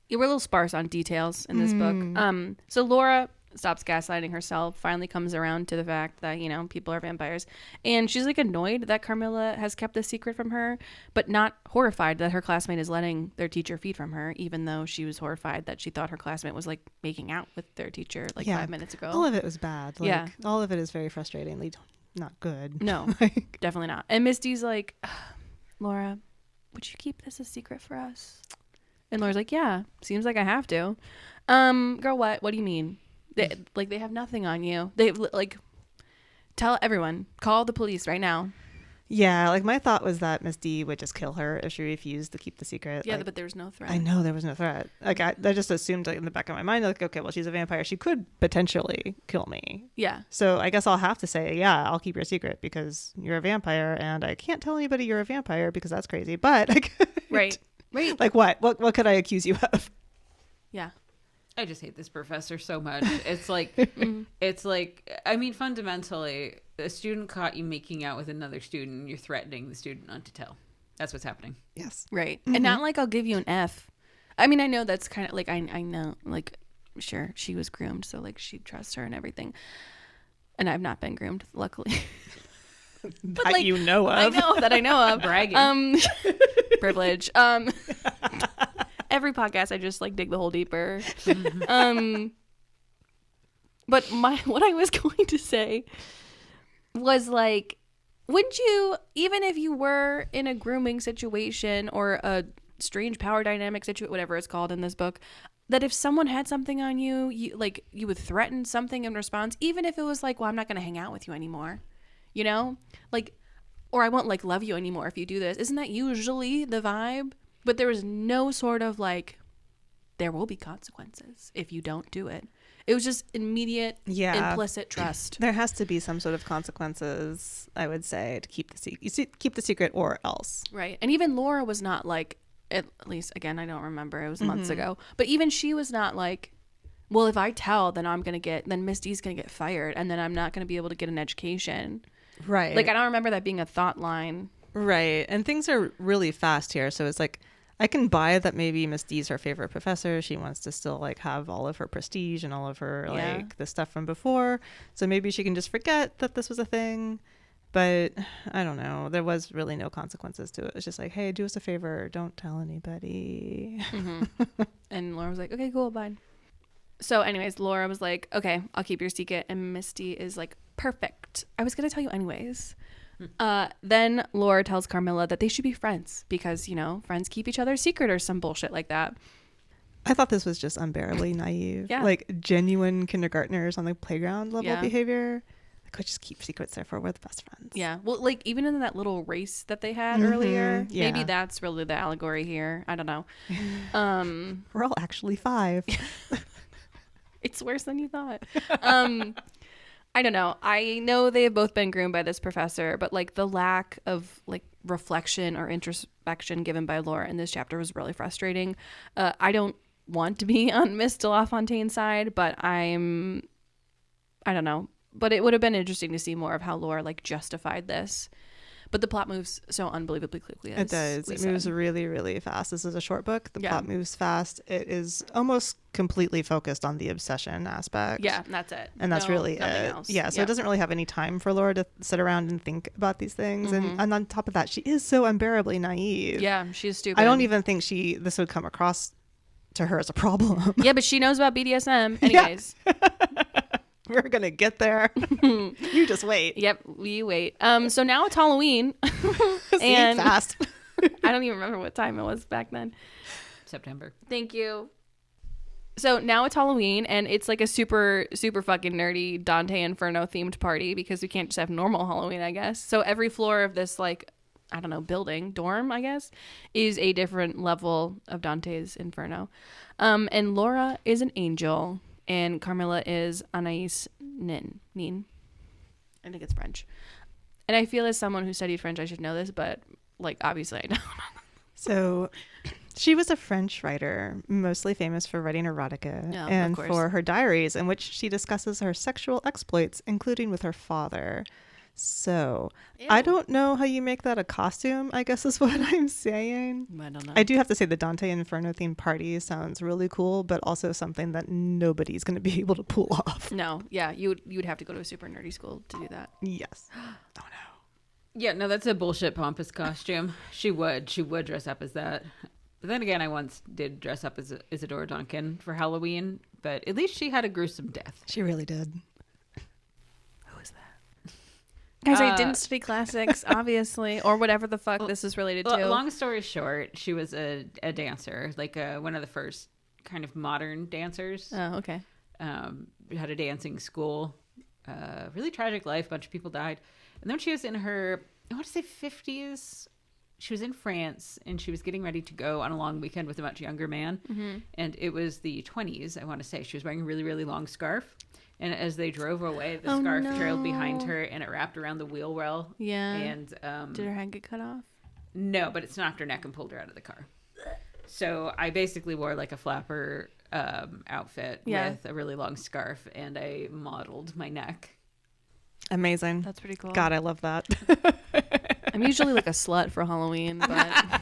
You were a little sparse on details in this book. So Laura stops gaslighting herself, finally comes around to the fact that, you know, people are vampires. And she's like annoyed that Carmilla has kept this secret from her, but not horrified that her classmate is letting their teacher feed from her, even though she was horrified that she thought her classmate was like making out with their teacher like 5 minutes ago. All of it was bad. Like, all of it is very frustratingly not good. No, definitely not. And Misty's like, Laura, would you keep this a secret for us? And Laura's like, yeah, seems like I have to. Girl, what do you mean? They have nothing on you. They like, tell everyone, call the police right now. Yeah, like my thought was that Misty would just kill her if she refused to keep the secret. Yeah, like, but there was no threat. I know there was no threat. Like I just assumed, like, in the back of my mind, like, okay, well, she's a vampire. She could potentially kill me. Yeah. So I guess I'll have to say, yeah, I'll keep your secret because you're a vampire, and I can't tell anybody you're a vampire because that's crazy. But I could. Right. Like what? What could I accuse you of? Yeah. I just hate this professor so much. It's like, it's like, I mean, fundamentally, a student caught you making out with another student, you're threatening the student not to tell. That's what's happening. Yes. Right. And not like, I'll give you an F. I mean, I know that's kind of like, I know, like, sure, she was groomed, so like she trusts her and everything. And I've not been groomed, luckily. But, like, you know of. I know of. Bragging. Privilege. Every podcast I just like dig the hole deeper. But what I was going to say was like, wouldn't you, even if you were in a grooming situation or a strange power dynamic situation, whatever it's called in this book, that if someone had something on you, you would threaten something in response, even if it was like, well, I'm not going to hang out with you anymore, you know, like, or I won't like love you anymore if you do this. Isn't that usually the vibe? But there was no sort of like, there will be consequences if you don't do it. It was just immediate, implicit trust. There has to be some sort of consequences, I would say, to keep the secret. You keep the secret or else. Right. And even Laura was not like, at least, again, I don't remember. It was months ago. But even she was not like, well, if I tell, then then Misty's going to get fired. And then I'm not going to be able to get an education. Right. Like, I don't remember that being a thought line. Right. And things are really fast here. So it's like, I can buy that maybe Miss D's her favorite professor. She wants to still like have all of her prestige and all of her like the stuff from before. So maybe she can just forget that this was a thing. But I don't know. There was really no consequences to it. It's just like, hey, do us a favor. Don't tell anybody. And Laura was like, okay, cool, bye. So anyways, Laura was like, okay, I'll keep your secret. And Misty is like, perfect. I was going to tell you anyways. Then Laura tells Carmilla that they should be friends because, you know, friends keep each other's secret or some bullshit like that. I thought this was just unbearably naive. Yeah. Like genuine kindergartners on the playground level behavior. I could just keep secrets, therefore we're the best friends. Yeah. Well, like even in that little race that they had earlier, maybe that's really the allegory here. I don't know. We're all actually 5. It's worse than you thought. I don't know. I know they have both been groomed by this professor, but like the lack of like reflection or introspection given by Laura in this chapter was really frustrating. I don't want to be on Miss de La Fontaine's side, but I don't know. But it would have been interesting to see more of how Laura like justified this. But the plot moves so unbelievably quickly. It does. It moves really, really fast. This is a short book. The plot moves fast. It is almost completely focused on the obsession aspect. Yeah, that's it. And that's really it. Else. Yeah, so it doesn't really have any time for Laura to sit around and think about these things. And on top of that, she is so unbearably naive. Yeah, she's stupid. I don't even think this would come across to her as a problem. Yeah, but she knows about BDSM. Anyways. We're going to get there. You just wait. Yep, we wait. So now it's Halloween. And fast. I don't even remember what time it was back then. September. Thank you. So now it's Halloween, and it's like a super, super fucking nerdy Dante Inferno themed party because we can't just have normal Halloween, I guess. So every floor of this, like, I don't know, building, dorm, I guess, is a different level of Dante's Inferno. And Laura is an angel. And Carmilla is Anais Nin. I think it's French. And I feel as someone who studied French, I should know this, but like obviously I don't. So she was a French writer, mostly famous for writing erotica and for her diaries in which she discusses her sexual exploits, including with her father. So Ew. I don't know how you make that a costume, I guess is what I'm saying. I don't know. I do have to say the Dante Inferno themed party sounds really cool, but also something that nobody's going to be able to pull off. No, yeah, you would have to go to a super nerdy school to do that. Yes. Oh no. Yeah, no, that's a bullshit pompous costume. She would dress up as that. But then again, I once did dress up as Isadora Duncan for Halloween, but at least she had a gruesome death. She really did. Who is that? Guys, I didn't study classics, obviously, or whatever the fuck this is related to. Long story short, she was a dancer, like one of the first kind of modern dancers. Oh, okay. Had a dancing school. Really tragic life. A bunch of people died. And then she was in her, I want to say 50s. She was in France and she was getting ready to go on a long weekend with a much younger man. Mm-hmm. And it was the 20s, I want to say. She was wearing a really, really long scarf. And as they drove away, the scarf trailed behind her and it wrapped around the wheel well. Yeah. And did her head get cut off? No, but it snapped her neck and pulled her out of the car. So I basically wore like a flapper outfit with a really long scarf and I modeled my neck. Amazing. That's pretty cool. God, I love that. I'm usually like a slut for Halloween, but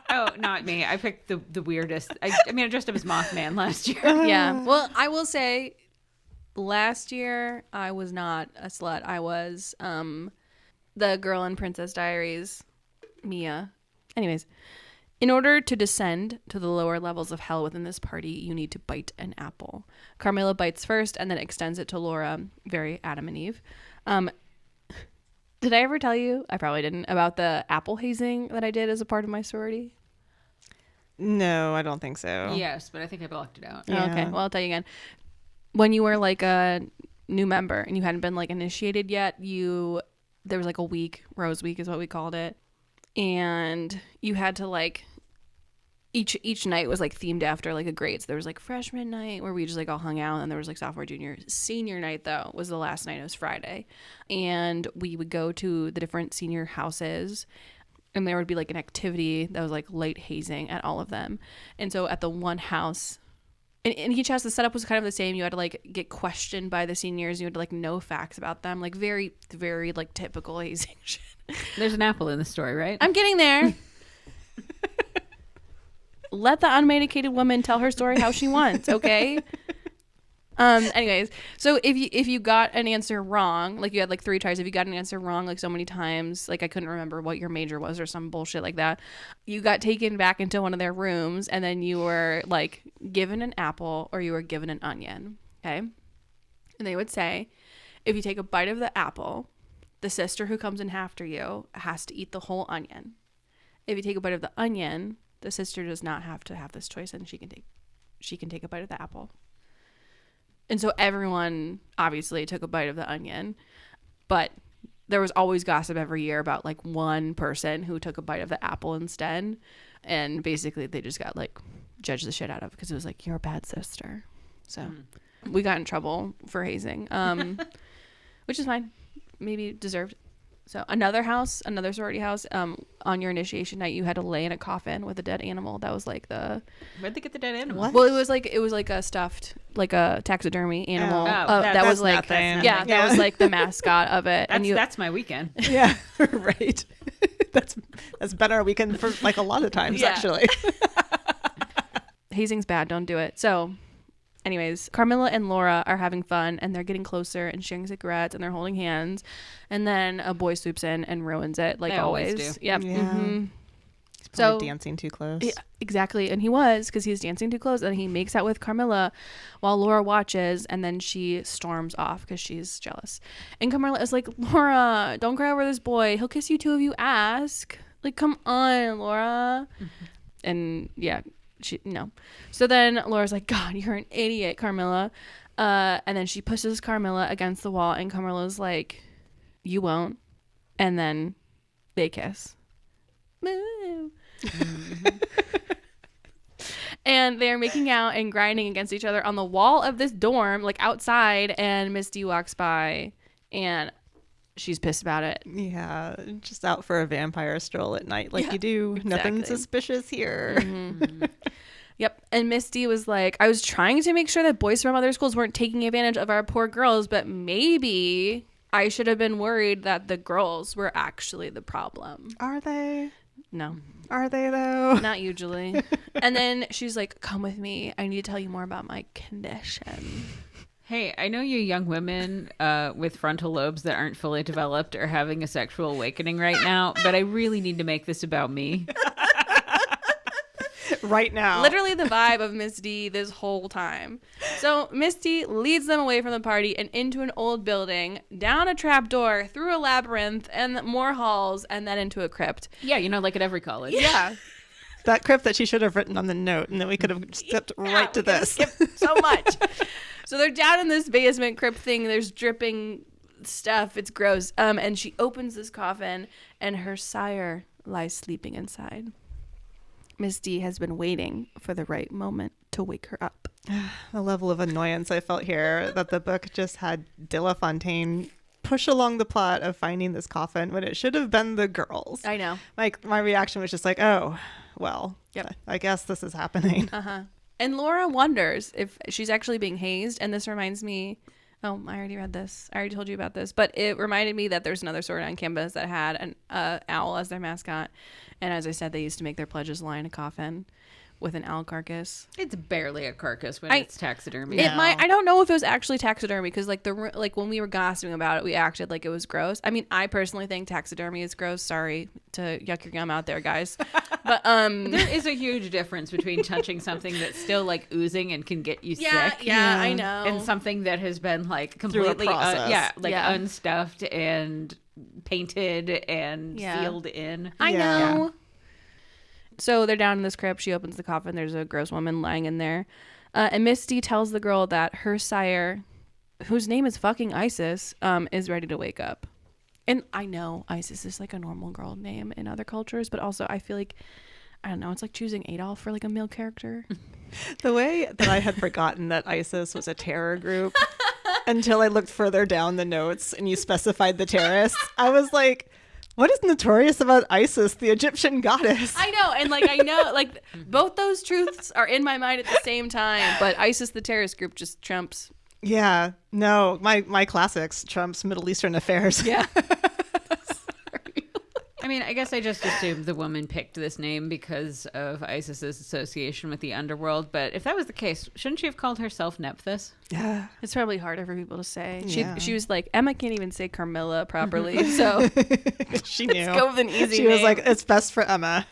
Oh, not me. I picked the weirdest. I mean, I dressed up as Mothman last year. yeah. Well, I will say last year I was not a slut. I was the girl in Princess Diaries, Mia. Anyways, in order to descend to the lower levels of hell within this party, you need to bite an apple. Carmilla bites first and then extends it to Laura. Very Adam and Eve. Did I ever tell you, I probably didn't, about the apple hazing that I did as a part of my sorority? No, I don't think so. Yes, but I think I blocked it out. Yeah. Oh, okay, well, I'll tell you again. When you were like a new member and you hadn't been like initiated yet, there was like a week, Rose Week is what we called it. And you had to like, each night was like themed after like a grade. So there was like freshman night where we just like all hung out, and there was like sophomore, junior. Senior night though was the last night. It was Friday, and we would go to the different senior houses, and there would be like an activity that was like light hazing at all of them. And so at the one house, and each house, the setup was kind of the same. You had to like get questioned by the seniors. You had to like know facts about them, like very, very like typical hazing shit. There's an apple in the story, right? I'm getting there. Let the unmedicated woman tell her story how she wants, okay? Anyways, so if you got an answer wrong, like you had like 3 tries, if you got an answer wrong like so many times, like I couldn't remember what your major was or some bullshit like that, you got taken back into one of their rooms and then you were like given an apple or you were given an onion, okay? And they would say, if you take a bite of the apple, the sister who comes in after you has to eat the whole onion. If you take a bite of the onion, the sister does not have to have this choice, and she can take a bite of the apple. And so everyone obviously took a bite of the onion, but there was always gossip every year about like one person who took a bite of the apple instead, and basically they just got like judged the shit out of because it was like, you're a bad sister. So we got in trouble for hazing, which is fine, maybe deserved. So another sorority house, on your initiation night, you had to lay in a coffin with a dead animal. That was like Where'd they get the dead animal? What? well, it was like a stuffed, like a taxidermy animal. That was like, nothing. that was like the mascot of it. That's my weekend. Yeah, right. That's been our weekend for like a lot of times, actually. hazing's bad. Don't do it. So anyways, Carmilla and Laura are having fun and they're getting closer and sharing cigarettes and they're holding hands. And then a boy swoops in and ruins it, like They always always. do. Yep. Yeah. Mm-hmm. He's probably dancing too close. Yeah, exactly. And he was, because he's dancing too close, and he makes out with Carmilla while Laura watches, and then she storms off because she's jealous. And Carmilla is like, Laura, don't cry over this boy. He'll kiss you too if you ask. Like, come on, Laura. Mm-hmm. And yeah, no. So then Laura's like, God, you're an idiot, Carmilla. And then she pushes Carmilla against the wall, and Carmilla's like, you won't. And then they kiss. And they're making out and grinding against each other on the wall of this dorm, like outside, and Misty walks by and she's pissed about it. Yeah, just out for a vampire stroll at night like you do. Exactly. Nothing suspicious here. Mm-hmm. Yep. And Misty was like, I was trying to make sure that boys from other schools weren't taking advantage of our poor girls, but maybe I should have been worried that the girls were actually the problem. Are they? No. Are they though? Not usually. And then she's like, come with me. I need to tell you more about my condition. Hey, I know you young women with frontal lobes that aren't fully developed are having a sexual awakening right now, but I really need to make this about me. Right now. Literally the vibe of Miss D this whole time. So Miss D leads them away from the party and into an old building, down a trapdoor, through a labyrinth, and more halls, and then into a crypt. Yeah, like at every college. Yeah. That crypt that she should have written on the note, and then we could have skipped right to this. Skipped so much. So they're down in this basement crypt thing. There's dripping stuff. It's gross. And she opens this coffin, and her sire lies sleeping inside. Miss D has been waiting for the right moment to wake her up. The level of annoyance I felt here that the book just had De La Fontaine push along the plot of finding this coffin when it should have been the girls. I know. Like, my reaction was just like, oh, well, Yep. I guess this is happening. Uh-huh. And Laura wonders if she's actually being hazed. And this reminds me, oh, I already read this. I already told you about this. But it reminded me that there's another sword on campus that had an owl as their mascot. And as I said, they used to make their pledges lie in a coffin with an owl carcass. It's barely a carcass when it's taxidermy. It might. I don't know if it was actually taxidermy because like when we were gossiping about it, we acted like it was gross. I mean, I personally think taxidermy is gross. Sorry to yuck your gum out there, guys. But there is a huge difference between touching something that's still like oozing and can get you sick. Yeah, I know. And something that has been like completely process. unstuffed and painted and sealed in. I know. Yeah. So they're down in this crypt. She opens the coffin. There's a gross woman lying in there. And Misty tells the girl that her sire, whose name is fucking Isis, is ready to wake up. And I know Isis is like a normal girl name in other cultures, but also I feel like, I don't know, it's like choosing Adolf for like a male character. The way that I had forgotten that ISIS was a terror group until I looked further down the notes and you specified the terrorists, I was like, what is notorious about Isis, the Egyptian goddess? I know. And like, I know, like both those truths are in my mind at the same time, but ISIS, the terrorist group, just trumps. Yeah. No, my classics trumps Middle Eastern affairs. Yeah. I mean, I guess I just assumed the woman picked this name because of ISIS's association with the underworld. But if that was the case, shouldn't she have called herself Nephthys? Yeah. It's probably harder for people to say. Yeah. She was like, Emma can't even say Carmilla properly. So she knew. Let's go with an easy She name. was like, it's best for Emma.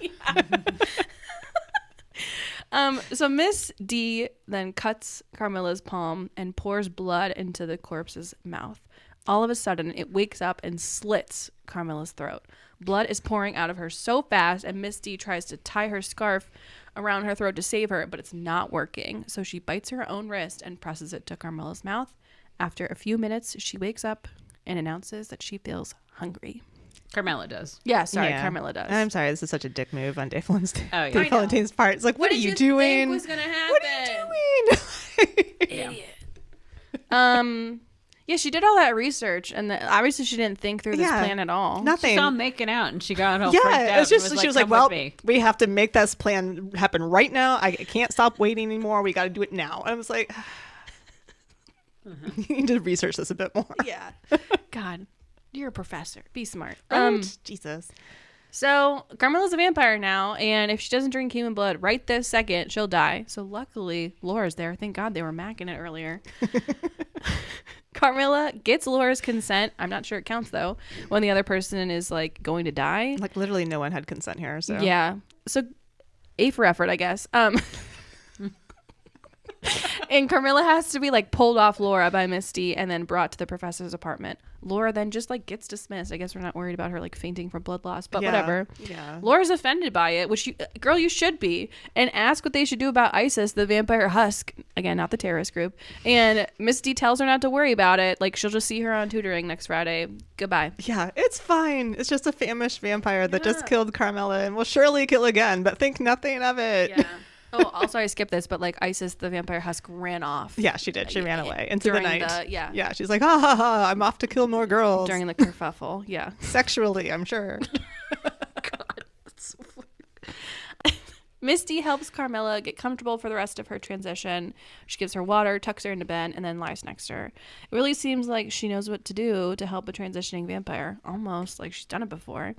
Yeah. So Miss D then cuts Carmilla's palm and pours blood into the corpse's mouth. All of a sudden, it wakes up and slits Carmilla's throat. Blood is pouring out of her so fast, and Miss D tries to tie her scarf around her throat to save her, but it's not working. So she bites her own wrist and presses it to Carmilla's mouth. After a few minutes, she wakes up and announces that she feels hungry. Carmilla does. Yeah, sorry, Carmilla does. I'm sorry, this is such a dick move on Dave yeah. Valentine's part. It's like, what are you doing? What was gonna happen? What are you doing? Idiot. Yeah, she did all that research, and obviously she didn't think through this plan at all. Nothing. She saw them making out, and she got all freaked out. It's just, she was like, "Come well, with me." we have to make this plan happen right now. I can't stop waiting anymore. We got to do it now. And I was like, you need to research this a bit more. Yeah. God, you're a professor. Be smart. Jesus. So Carmilla's a vampire now, and if she doesn't drink human blood right this second, she'll die. So luckily, Laura's there. Thank God they were macking it earlier. Carmilla gets Laura's consent. I'm not sure it counts though. When the other person is like going to die. Like literally no one had consent here. So yeah. So A for effort, I guess. And Carmilla has to be like pulled off Laura by Misty and then brought to the professor's apartment. Laura then just like gets dismissed. I guess we're not worried about her like fainting from blood loss, but whatever. Yeah. Laura's offended by it, which you should be, and ask what they should do about Isis, the vampire husk. Again, not the terrorist group. And Misty tells her not to worry about it. Like she'll just see her on tutoring next Friday. Goodbye. Yeah, it's fine. It's just a famished vampire that just killed Carmilla and will surely kill again, but think nothing of it. Yeah. Oh, also I skipped this, but like Isis, the vampire husk, ran off. Yeah, she did. She ran away into the night. Yeah, she's like, ha ha ha, I'm off to kill more girls. During the kerfuffle, yeah. Sexually, I'm sure. God, that's so funny. Misty helps Carmilla get comfortable for the rest of her transition. She gives her water, tucks her into bed, and then lies next to her. It really seems like she knows what to do to help a transitioning vampire. Almost like she's done it before.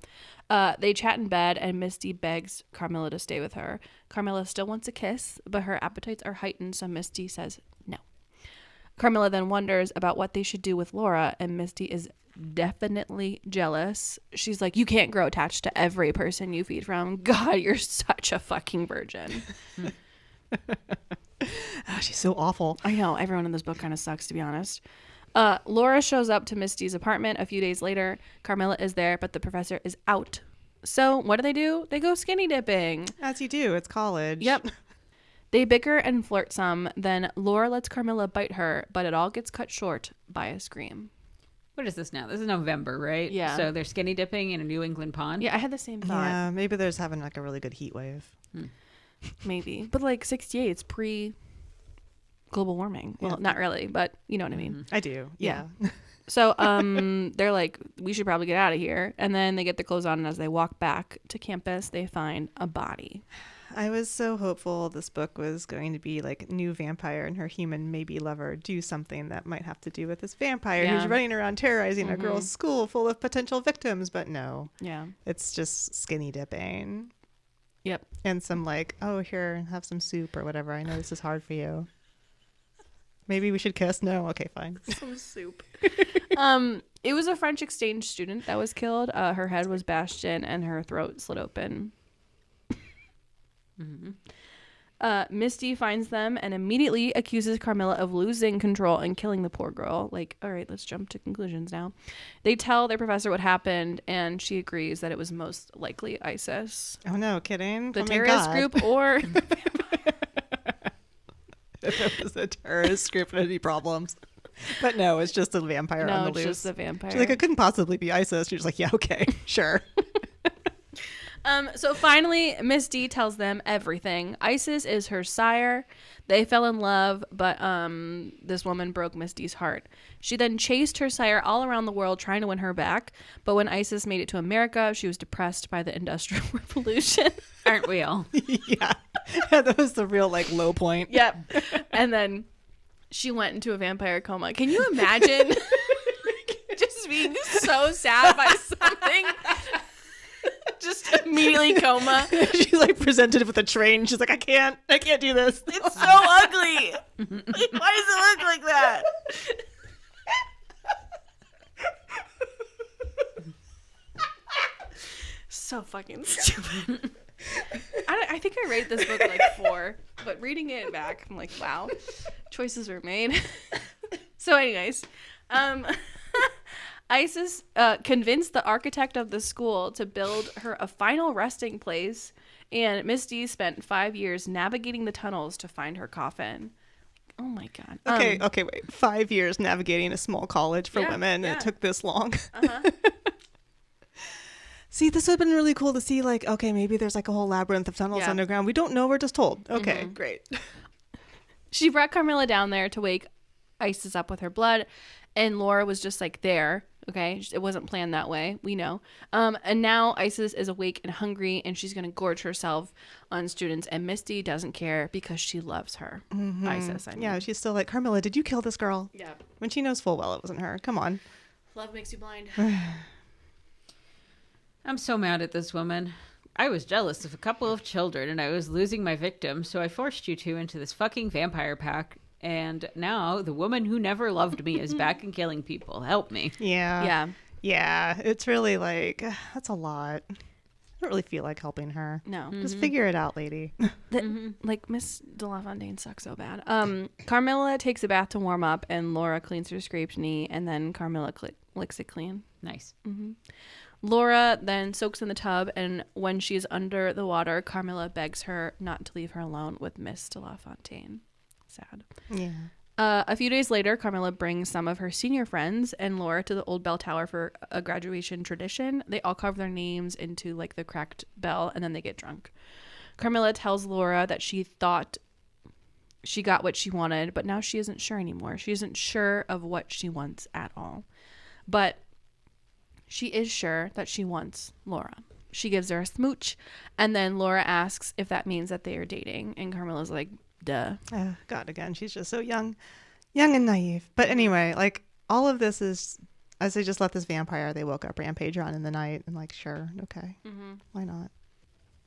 They chat in bed, and Misty begs Carmilla to stay with her. Carmilla still wants a kiss, but her appetites are heightened, so Misty says no. Carmilla then wonders about what they should do with Laura, and Misty is definitely jealous. She's like, you can't grow attached to every person you feed from. God, you're such a fucking virgin. She's so awful. I know. Everyone in this book kind of sucks, to be honest. Laura shows up to Misty's apartment a few days later. Carmilla is there, but the professor is out. So what do? They go skinny dipping. As you do. It's college. Yep. They bicker and flirt some. Then Laura lets Carmilla bite her, but it all gets cut short by a scream. What is this now? This is November, right? Yeah. So they're skinny dipping in a New England pond? Yeah, I had the same thought. Yeah, maybe they're just having like a really good heat wave. Maybe. But like 68, it's pre-global warming. Well, not really, but you know what I mean. I do. Yeah. So they're like, we should probably get out of here. And then they get their clothes on, and as they walk back to campus, they find a body. I was so hopeful this book was going to be like new vampire and her human maybe lover do something that might have to do with this vampire who's running around terrorizing a girl's school full of potential victims, but no. Yeah. It's just skinny dipping. Yep. And some like, oh, here, have some soup or whatever. I know this is hard for you. Maybe we should kiss. No. Okay, fine. Some soup. It was a French exchange student that was killed. Her head was bashed in and her throat slit open. Misty finds them and immediately accuses Carmilla of losing control and killing the poor girl. Like, all right, let's jump to conclusions now. They tell their professor what happened, and she agrees that it was most likely ISIS. Oh, no, kidding. The terrorist group or... If it was a terrorist group and any problems. But no, it's just a vampire on the loose. No, it's just a vampire. She's like, it couldn't possibly be ISIS. She's like, yeah, okay, sure. So finally, Misty tells them everything. Isis is her sire. They fell in love, but this woman broke Misty's heart. She then chased her sire all around the world trying to win her back. But when Isis made it to America, she was depressed by the Industrial Revolution. Aren't we all? Yeah. That was the real like low point. Yep. And then she went into a vampire coma. Can you imagine just being so sad by something? Just immediately coma. She's like presented with a train. She's like, I can't do this. It's so ugly. Like, why does it look like that? So fucking stupid. I think I rated this book like 4, but reading it back, I'm like, wow, choices were made. So anyways, Isis convinced the architect of the school to build her a final resting place, and Misty spent 5 years navigating the tunnels to find her coffin. Oh my God. Okay, wait. 5 years navigating a small college for women, and it took this long. See, this would have been really cool to see, like, okay, maybe there's like a whole labyrinth of tunnels underground. We don't know, we're just told. Okay, great. She brought Carmilla down there to wake Isis up with her blood, and Laura was just like there. Okay, it wasn't planned that way. We know. And now Isis is awake and hungry, and she's going to gorge herself on students. And Misty doesn't care because she loves her. Isis, I mean. Yeah, she's still like, Carmilla, did you kill this girl? Yeah. When she knows full well it wasn't her. Come on. Love makes you blind. I'm so mad at this woman. I was jealous of a couple of children, and I was losing my victim, so I forced you two into this fucking vampire pack. And now the woman who never loved me is back and killing people. Help me. Yeah. It's really like, that's a lot. I don't really feel like helping her. No. Just figure it out, lady. Like, Miss de La Fontaine sucks so bad. Carmilla takes a bath to warm up, and Laura cleans her scraped knee, and then Carmilla licks it clean. Nice. Laura then soaks in the tub, and when she's under the water, Carmilla begs her not to leave her alone with Miss de La Fontaine. Sad. Yeah. A few days later, Carmilla brings some of her senior friends and Laura to the old bell tower for a graduation tradition. They all carve their names into like the cracked bell, and then they get drunk. Carmilla tells Laura that she thought she got what she wanted, but now she isn't sure anymore. She isn't sure of what she wants at all. But she is sure that she wants Laura. She gives her a smooch, and then Laura asks if that means that they are dating, and Carmilla's like, duh. God, again, she's just so young and naive. But anyway, like, all of this is, as they just let this vampire they woke up rampage on in the night, and like, sure, okay, why not?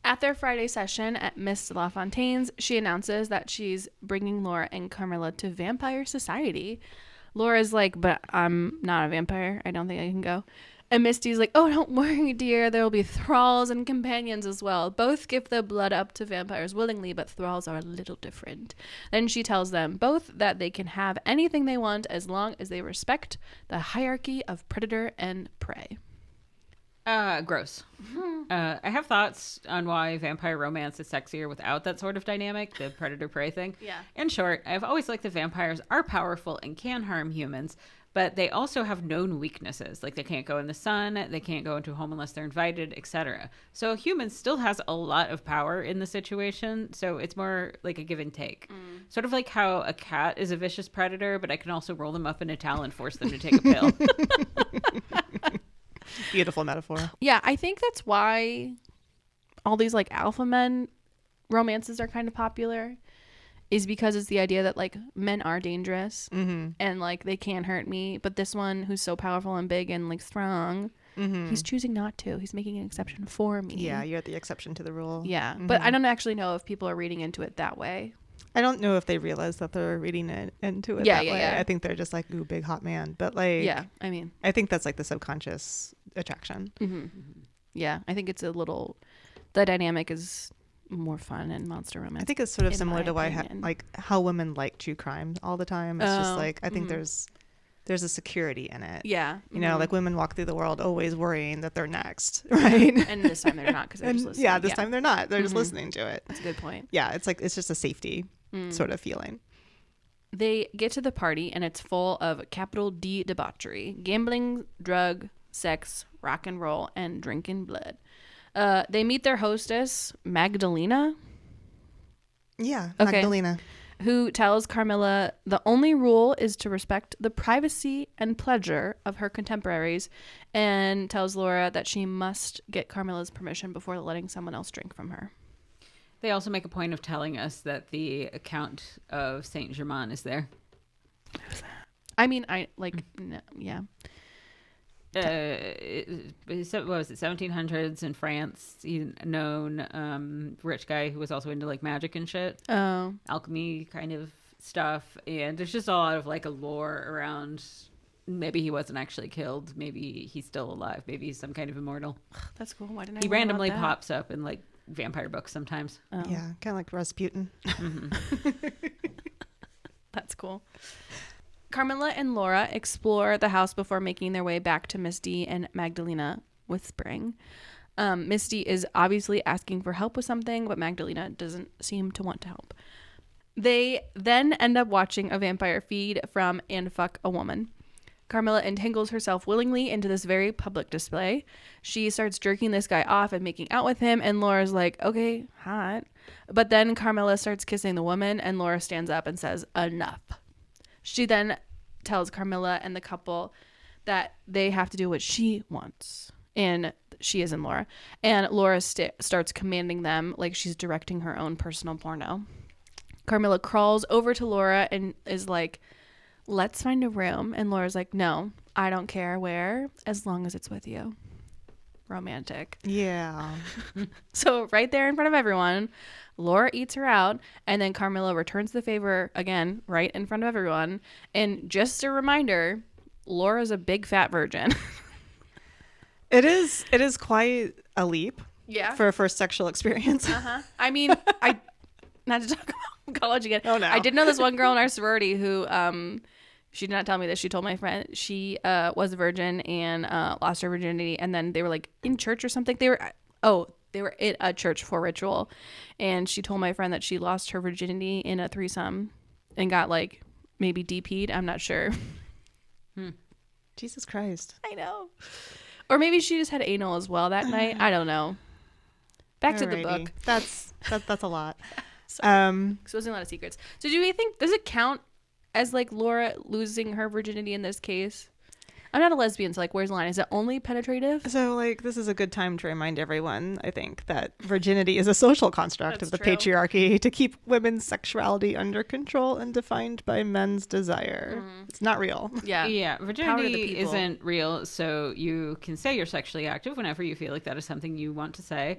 At their Friday session at Miss LaFontaine's, she announces that she's bringing Laura and Carmilla to Vampire Society. Laura's like, but I'm not a vampire. I don't think I can go. And Misty's like, oh, don't worry, dear. There will be thralls and companions as well. Both give their blood up to vampires willingly, but thralls are a little different. Then she tells them both that they can have anything they want as long as they respect the hierarchy of predator and prey. Gross. I have thoughts on why vampire romance is sexier without that sort of dynamic, the predator-prey thing. Yeah. In short, I've always liked that vampires are powerful and can harm humans, but they also have known weaknesses, like they can't go in the sun, they can't go into a home unless they're invited, etc. So a human still has a lot of power in the situation, so it's more like a give and take. Sort of like how a cat is a vicious predator, but I can also roll them up in a towel and force them to take a pill. Beautiful metaphor. Yeah, I think that's why all these like alpha men romances are kind of popular, is because it's the idea that like men are dangerous and like they can't hurt me, but this one who's so powerful and big and like strong, he's choosing not to. He's making an exception for me. Yeah, you're the exception to the rule. Yeah, but I don't actually know if people are reading into it that way. I don't know if they realize that they're reading it into it that way. Yeah. I think they're just like, ooh, big hot man. But like, Yeah, I mean, I think that's like the subconscious attraction. yeah, I think it's a little, the dynamic is more fun in monster romance. I think it's sort of in similar my to why opinion. like how women like true crime all the time. It's just like, I think there's a security in it. Yeah. You know, like women walk through the world always worrying that they're next, right? And this time they're not, because they're just listening. Yeah, this time they're not. They're just listening to it. That's a good point. Yeah, it's like, it's just a safety sort of feeling. They get to the party and it's full of capital D debauchery, gambling, drug, sex, rock and roll, and drinking blood. They meet their hostess, Magdalena. Yeah, Okay. Magdalena. Who tells Carmilla the only rule is to respect the privacy and pleasure of her contemporaries, and tells Laura that she must get Carmilla's permission before letting someone else drink from her. They also make a point of telling us that the account of Saint Germain is there. I mean, I like, no, yeah. What was it, 1700s in France? He's a known rich guy who was also into like magic and shit, Oh, alchemy kind of stuff, and there's just a lot of like a lore around. Maybe he wasn't actually killed. Maybe he's still alive. Maybe he's some kind of immortal. that's cool. Why didn't I He know about randomly that? pops up in like vampire books sometimes. Oh, Yeah, kind of like Rasputin. that's cool. Carmilla and Laura explore the house before making their way back to Misty and Magdalena whispering. Misty is obviously asking for help with something, but Magdalena doesn't seem to want to help. They then end up watching a vampire feed from And Fuck a Woman. Carmilla entangles herself willingly into this very public display. She starts jerking this guy off and making out with him, and Laura's like, okay, hot. But then Carmilla starts kissing the woman, and Laura stands up and says, enough. She then tells Carmilla and the couple that they have to do what she wants. And she is in Laura. And Laura starts commanding them like she's directing her own personal porno. Carmilla crawls over to Laura and is like, let's find a room. And Laura's like, no, I don't care where, as long as it's with you. Romantic. Yeah. So right there in front of everyone, Laura eats her out, and then Carmilla returns the favor again right in front of everyone. And just a reminder, Laura's a big fat virgin. It is quite a leap Yeah. for a first sexual experience. I mean, I not to talk about college again. Oh, no. I did know this one girl in our sorority who she did not tell me this. She told my friend she was a virgin and lost her virginity, and then they were like in church or something. They were at a church for ritual, and she told my friend that she lost her virginity in a threesome and got like maybe DP'd. I'm not sure. Jesus Christ. I know. Or maybe she just had anal as well that night. I don't know. Back to the Alrighty. book. That's a lot. Exposing a lot of secrets. So do we think, does it count as like Laura losing her virginity in this case? I'm not a lesbian, so like, where's the line? Is it only penetrative? So, like, this is a good time to remind everyone, I think, that virginity is a social construct That's of the true. patriarchy to keep women's sexuality under control and defined by men's desire. It's not real. Yeah. Yeah, Power to the virginity people. isn't real, so you can say you're sexually active whenever you feel like that is something you want to say.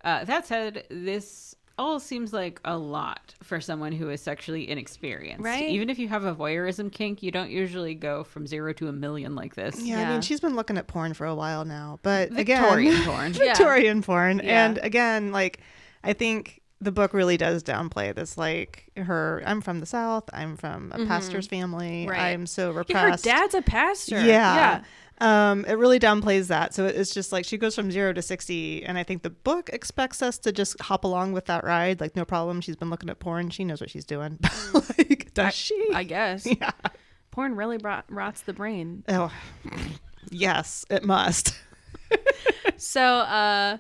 That said, this all seems like a lot for someone who is sexually inexperienced. Right. Even if you have a voyeurism kink, you don't usually go from 0 to 1,000,000 like this. Yeah, I Yeah. mean, she's been looking at porn for a while now, but Victorian again, porn. Yeah. Victorian porn. Yeah. And again, like, I think the book really does downplay this, like, I'm from the South, I'm from a pastor's family, Right. I'm so Yeah, her repressed. dad's a pastor. Yeah. It really downplays that. So it's just like she goes from 0 to 60. And I think the book expects us to just hop along with that ride. Like, no problem. She's been looking at porn. She knows what she's doing. Like, does she? I guess. Yeah. Porn really rots the brain. Oh, yes, it must. So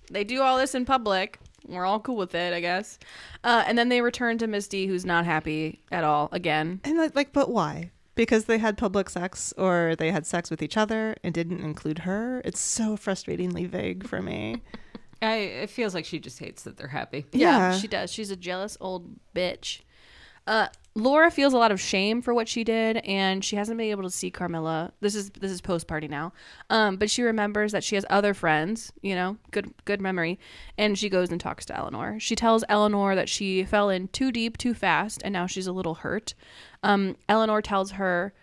they do all this in public. We're all cool with it, I guess. And then they return to Misty, who's not happy at all again. And like, but why? Because they had public sex or they had sex with each other and didn't include her. It's so frustratingly vague for me. It feels like she just hates that they're happy. Yeah, Yeah. she does. She's a jealous old bitch. Laura feels a lot of shame for what she did, and she hasn't been able to see Carmilla. This is post party now, but she remembers that she has other friends. You know, good memory, and she goes and talks to Eleanor. She tells Eleanor that she fell in too deep, too fast, and now she's a little hurt. Eleanor tells her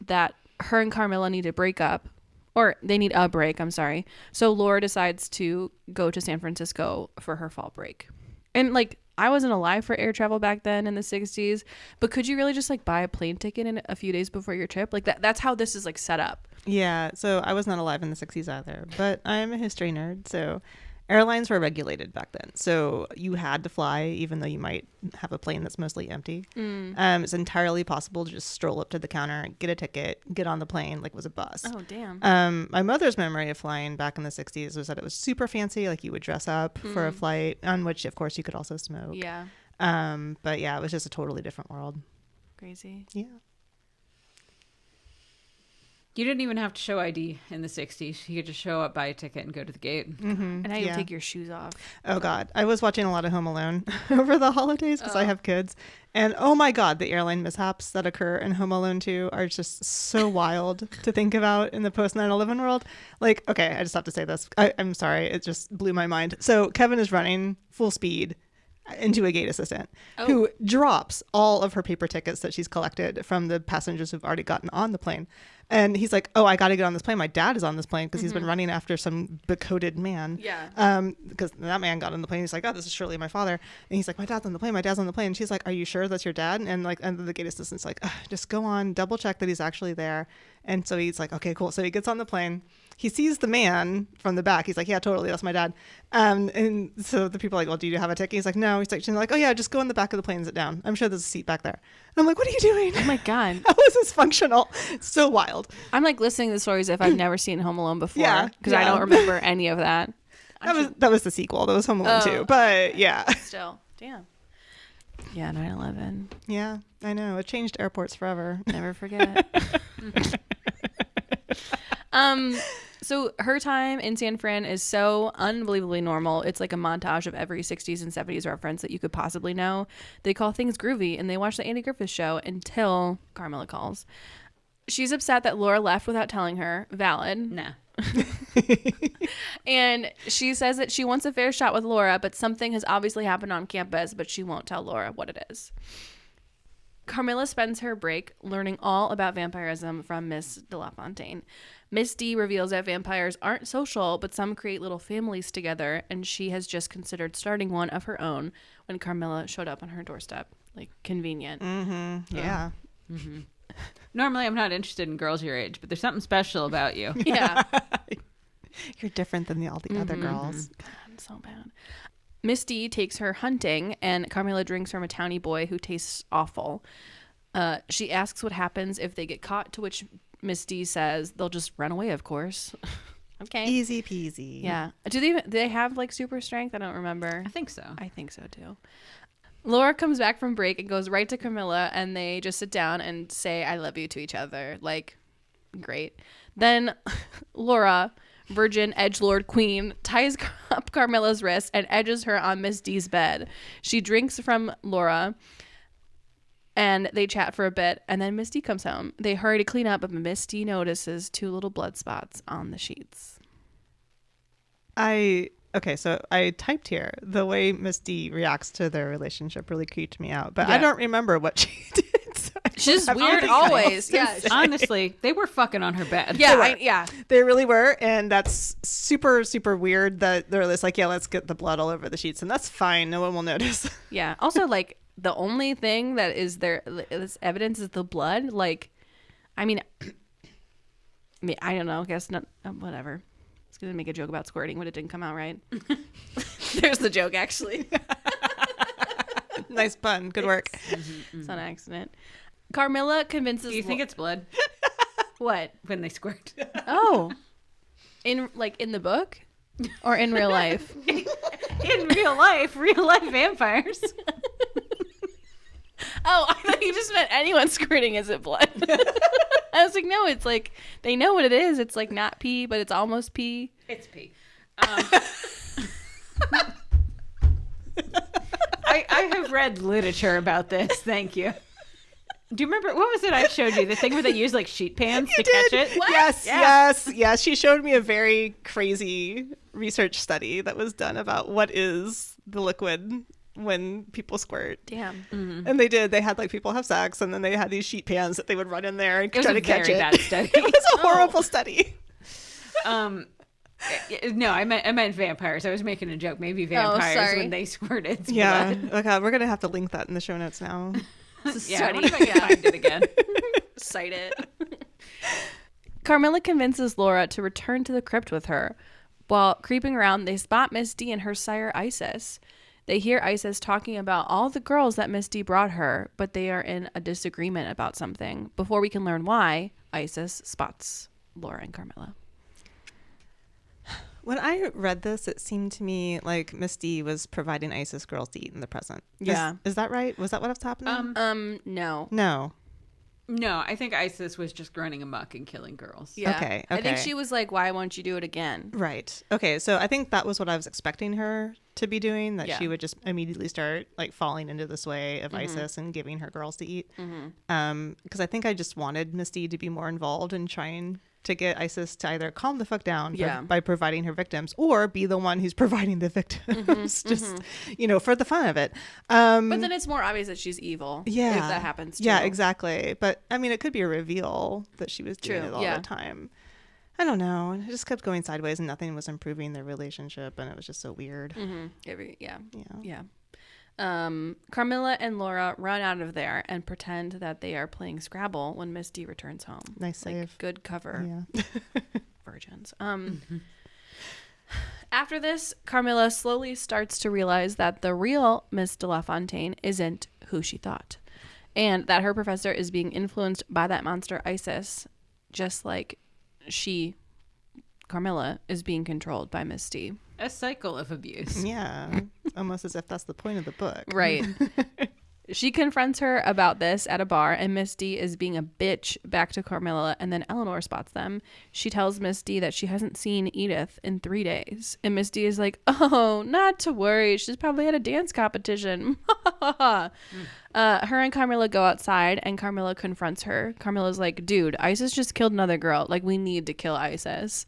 that her and Carmilla need to break up, or they need a break. I'm sorry. So Laura decides to go to San Francisco for her fall break, and like. I wasn't alive for air travel back then in the 60s, but could you really just like buy a plane ticket in a few days before your trip? Like that's how this is like set up. Yeah, so I was not alive in the 60s either, but I'm a history nerd, so airlines were regulated back then. So you had to fly, even though you might have a plane that's mostly empty. It's entirely possible to just stroll up to the counter, get a ticket, get on the plane like it was a bus. Oh, damn. My mother's memory of flying back in the 60s was that it was super fancy, like you would dress up for a flight, on which, of course, you could also smoke. Yeah. But yeah, it was just a totally different world. Crazy. Yeah. You didn't even have to show ID in the 60s. You could just show up, buy a ticket, and go to the gate. And now you Yeah. take your shoes off. Oh God, I was watching a lot of Home Alone over the holidays because I have kids, and oh my God, the airline mishaps that occur in Home Alone 2 are just so wild to think about in the post 9/11 world. Like, okay, I just have to say this. I'm sorry, it just blew my mind. So Kevin is running full speed into a gate assistant who drops all of her paper tickets that she's collected from the passengers who've already gotten on the plane. And he's like, oh, I got to get on this plane. My dad is on this plane because he's been running after some becoated man. Yeah. Because that man got on the plane. He's like, oh, this is surely my father. And he's like, my dad's on the plane. My dad's on the plane. And she's like, are you sure that's your dad? And like, and the gate assistant's like, just go on, double check that he's actually there. And so he's like, okay, cool. So he gets on the plane. He sees the man from the back. He's like, yeah, totally. That's my dad. And so the people are like, well, do you have a ticket? He's like, no. She's like, oh yeah, just go in the back of the plane and sit down. I'm sure there's a seat back there. And I'm like, what are you doing? Oh my God. How is this functional? It's so wild. I'm like listening to the stories if I've never seen Home Alone before. Yeah, Because I don't remember any of that. That was the sequel. That was Home Alone 2. But yeah. Still. Damn. Yeah, 9/11. Yeah, I know. It changed airports forever. Never forget. So her time in San Fran is so unbelievably normal. It's like a montage of every 60s and 70s reference that you could possibly know. They call things groovy, and they watch the Andy Griffith Show until Carmilla calls. She's upset that Laura left without telling her. Valid. Nah. And she says that she wants a fair shot with Laura, but something has obviously happened on campus, but she won't tell Laura what it is. Carmilla spends her break learning all about vampirism from Miss de La Fontaine. Miss D reveals that vampires aren't social, but some create little families together, and she has just considered starting one of her own when Carmilla showed up on her doorstep. Like, convenient. Yeah. Normally, I'm not interested in girls your age, but there's something special about you. Yeah. You're different than all the other girls. God, so bad. Miss D takes her hunting, and Carmilla drinks from a towny boy who tastes awful. She asks what happens if they get caught, to which Miss D says they'll just run away, of course. Okay. Easy peasy. Yeah. Do they have like super strength? I don't remember. I think so. I think so too. Laura comes back from break and goes right to Carmilla, and they just sit down and say "I love you" to each other. Like, Great. Then Laura, virgin edgelord queen, ties up Carmilla's wrist and edges her on Miss D's bed. She drinks from Laura and they chat for a bit, and then Miss D comes home. They hurry to clean up, but Miss D notices 2 little blood spots on the sheets. Okay, so I typed here, the way Miss D reacts to their relationship really creeped me out, but I don't remember what she did. So She's weird always. Yeah. Honestly, they were fucking on her bed. Yeah. They really were, and that's super, super weird that they're just like, yeah, let's get the blood all over the sheets, and that's fine. No one will notice. Yeah. Also, like, the only thing that is there, this evidence is the blood. Like, I mean, I don't know. I guess not. Whatever. I was gonna make a joke about squirting, but it didn't come out right. There's the joke, actually. Nice pun. Good work. It's an accident. Carmilla convinces. Do you think it's blood what when they squirt? Oh, in the book, or in real life? In real life vampires. Oh, I thought you just meant anyone squirting. Is it blood? I was like, no, it's like they know what it is. It's like not pee, but it's almost pee. It's pee. I have read literature about this. Thank you. Do you remember, what was it I showed you? The thing where they use like sheet pans to catch it? What? Yes. She showed me a very crazy research study that was done about what is the liquid when people squirt. Damn. Mm-hmm. And they had like people have sex, and then they had these sheet pans that they would run in there and try to catch it. It was a very bad study. It was a horrible study. No, I meant vampires. I was making a joke. Maybe vampires when they squirted blood. Yeah. Okay, we're gonna have to link that in the show notes now. Yeah, I wonder if I can find it again. Cite it. Carmilla convinces Laura to return to the crypt with her. While creeping around, they spot Miss D and her sire Isis. They hear Isis talking about all the girls that Miss D brought her, but they are in a disagreement about something. Before we can learn why, Isis spots Laura and Carmilla. When I read this, it seemed to me like Miss D was providing Isis girls to eat in the present. Yeah. Is that right? Was that what's happening? No. No, I think Isis was just running amok and killing girls. Yeah. Okay. I think she was like, why won't you do it again? Right. Okay. So I think that was what I was expecting her to be doing, that she would just immediately start like falling into this way of Isis and giving her girls to eat. Because I think I just wanted Miss D to be more involved in trying to get Isis to either calm the fuck down by providing her victims, or be the one who's providing the victims, just for the fun of it. But then it's more obvious that she's evil. Yeah, if that happens. Yeah, exactly. But I mean, it could be a reveal that she was doing it all the time. I don't know. It just kept going sideways, and nothing was improving their relationship, and it was just so weird. Yeah. Carmilla and Laura run out of there and pretend that they are playing Scrabble when Miss D returns home. Nice save. Good cover. Yeah. Virgins. After this, Carmilla slowly starts to realize that the real Miss de La Fontaine isn't who she thought, and that her professor is being influenced by that monster Isis, just like Carmilla, is being controlled by Miss D. A cycle of abuse. Yeah. Almost as if that's the point of the book. Right. She confronts her about this at a bar, and Miss D is being a bitch back to Carmilla, and then Eleanor spots them. She tells Miss D that she hasn't seen Edith in 3 days, and Miss D is like, oh, not to worry, she's probably at a dance competition. Her and Carmilla go outside, and Carmilla confronts her. Carmilla's like, dude, Isis just killed another girl. Like, we need to kill Isis.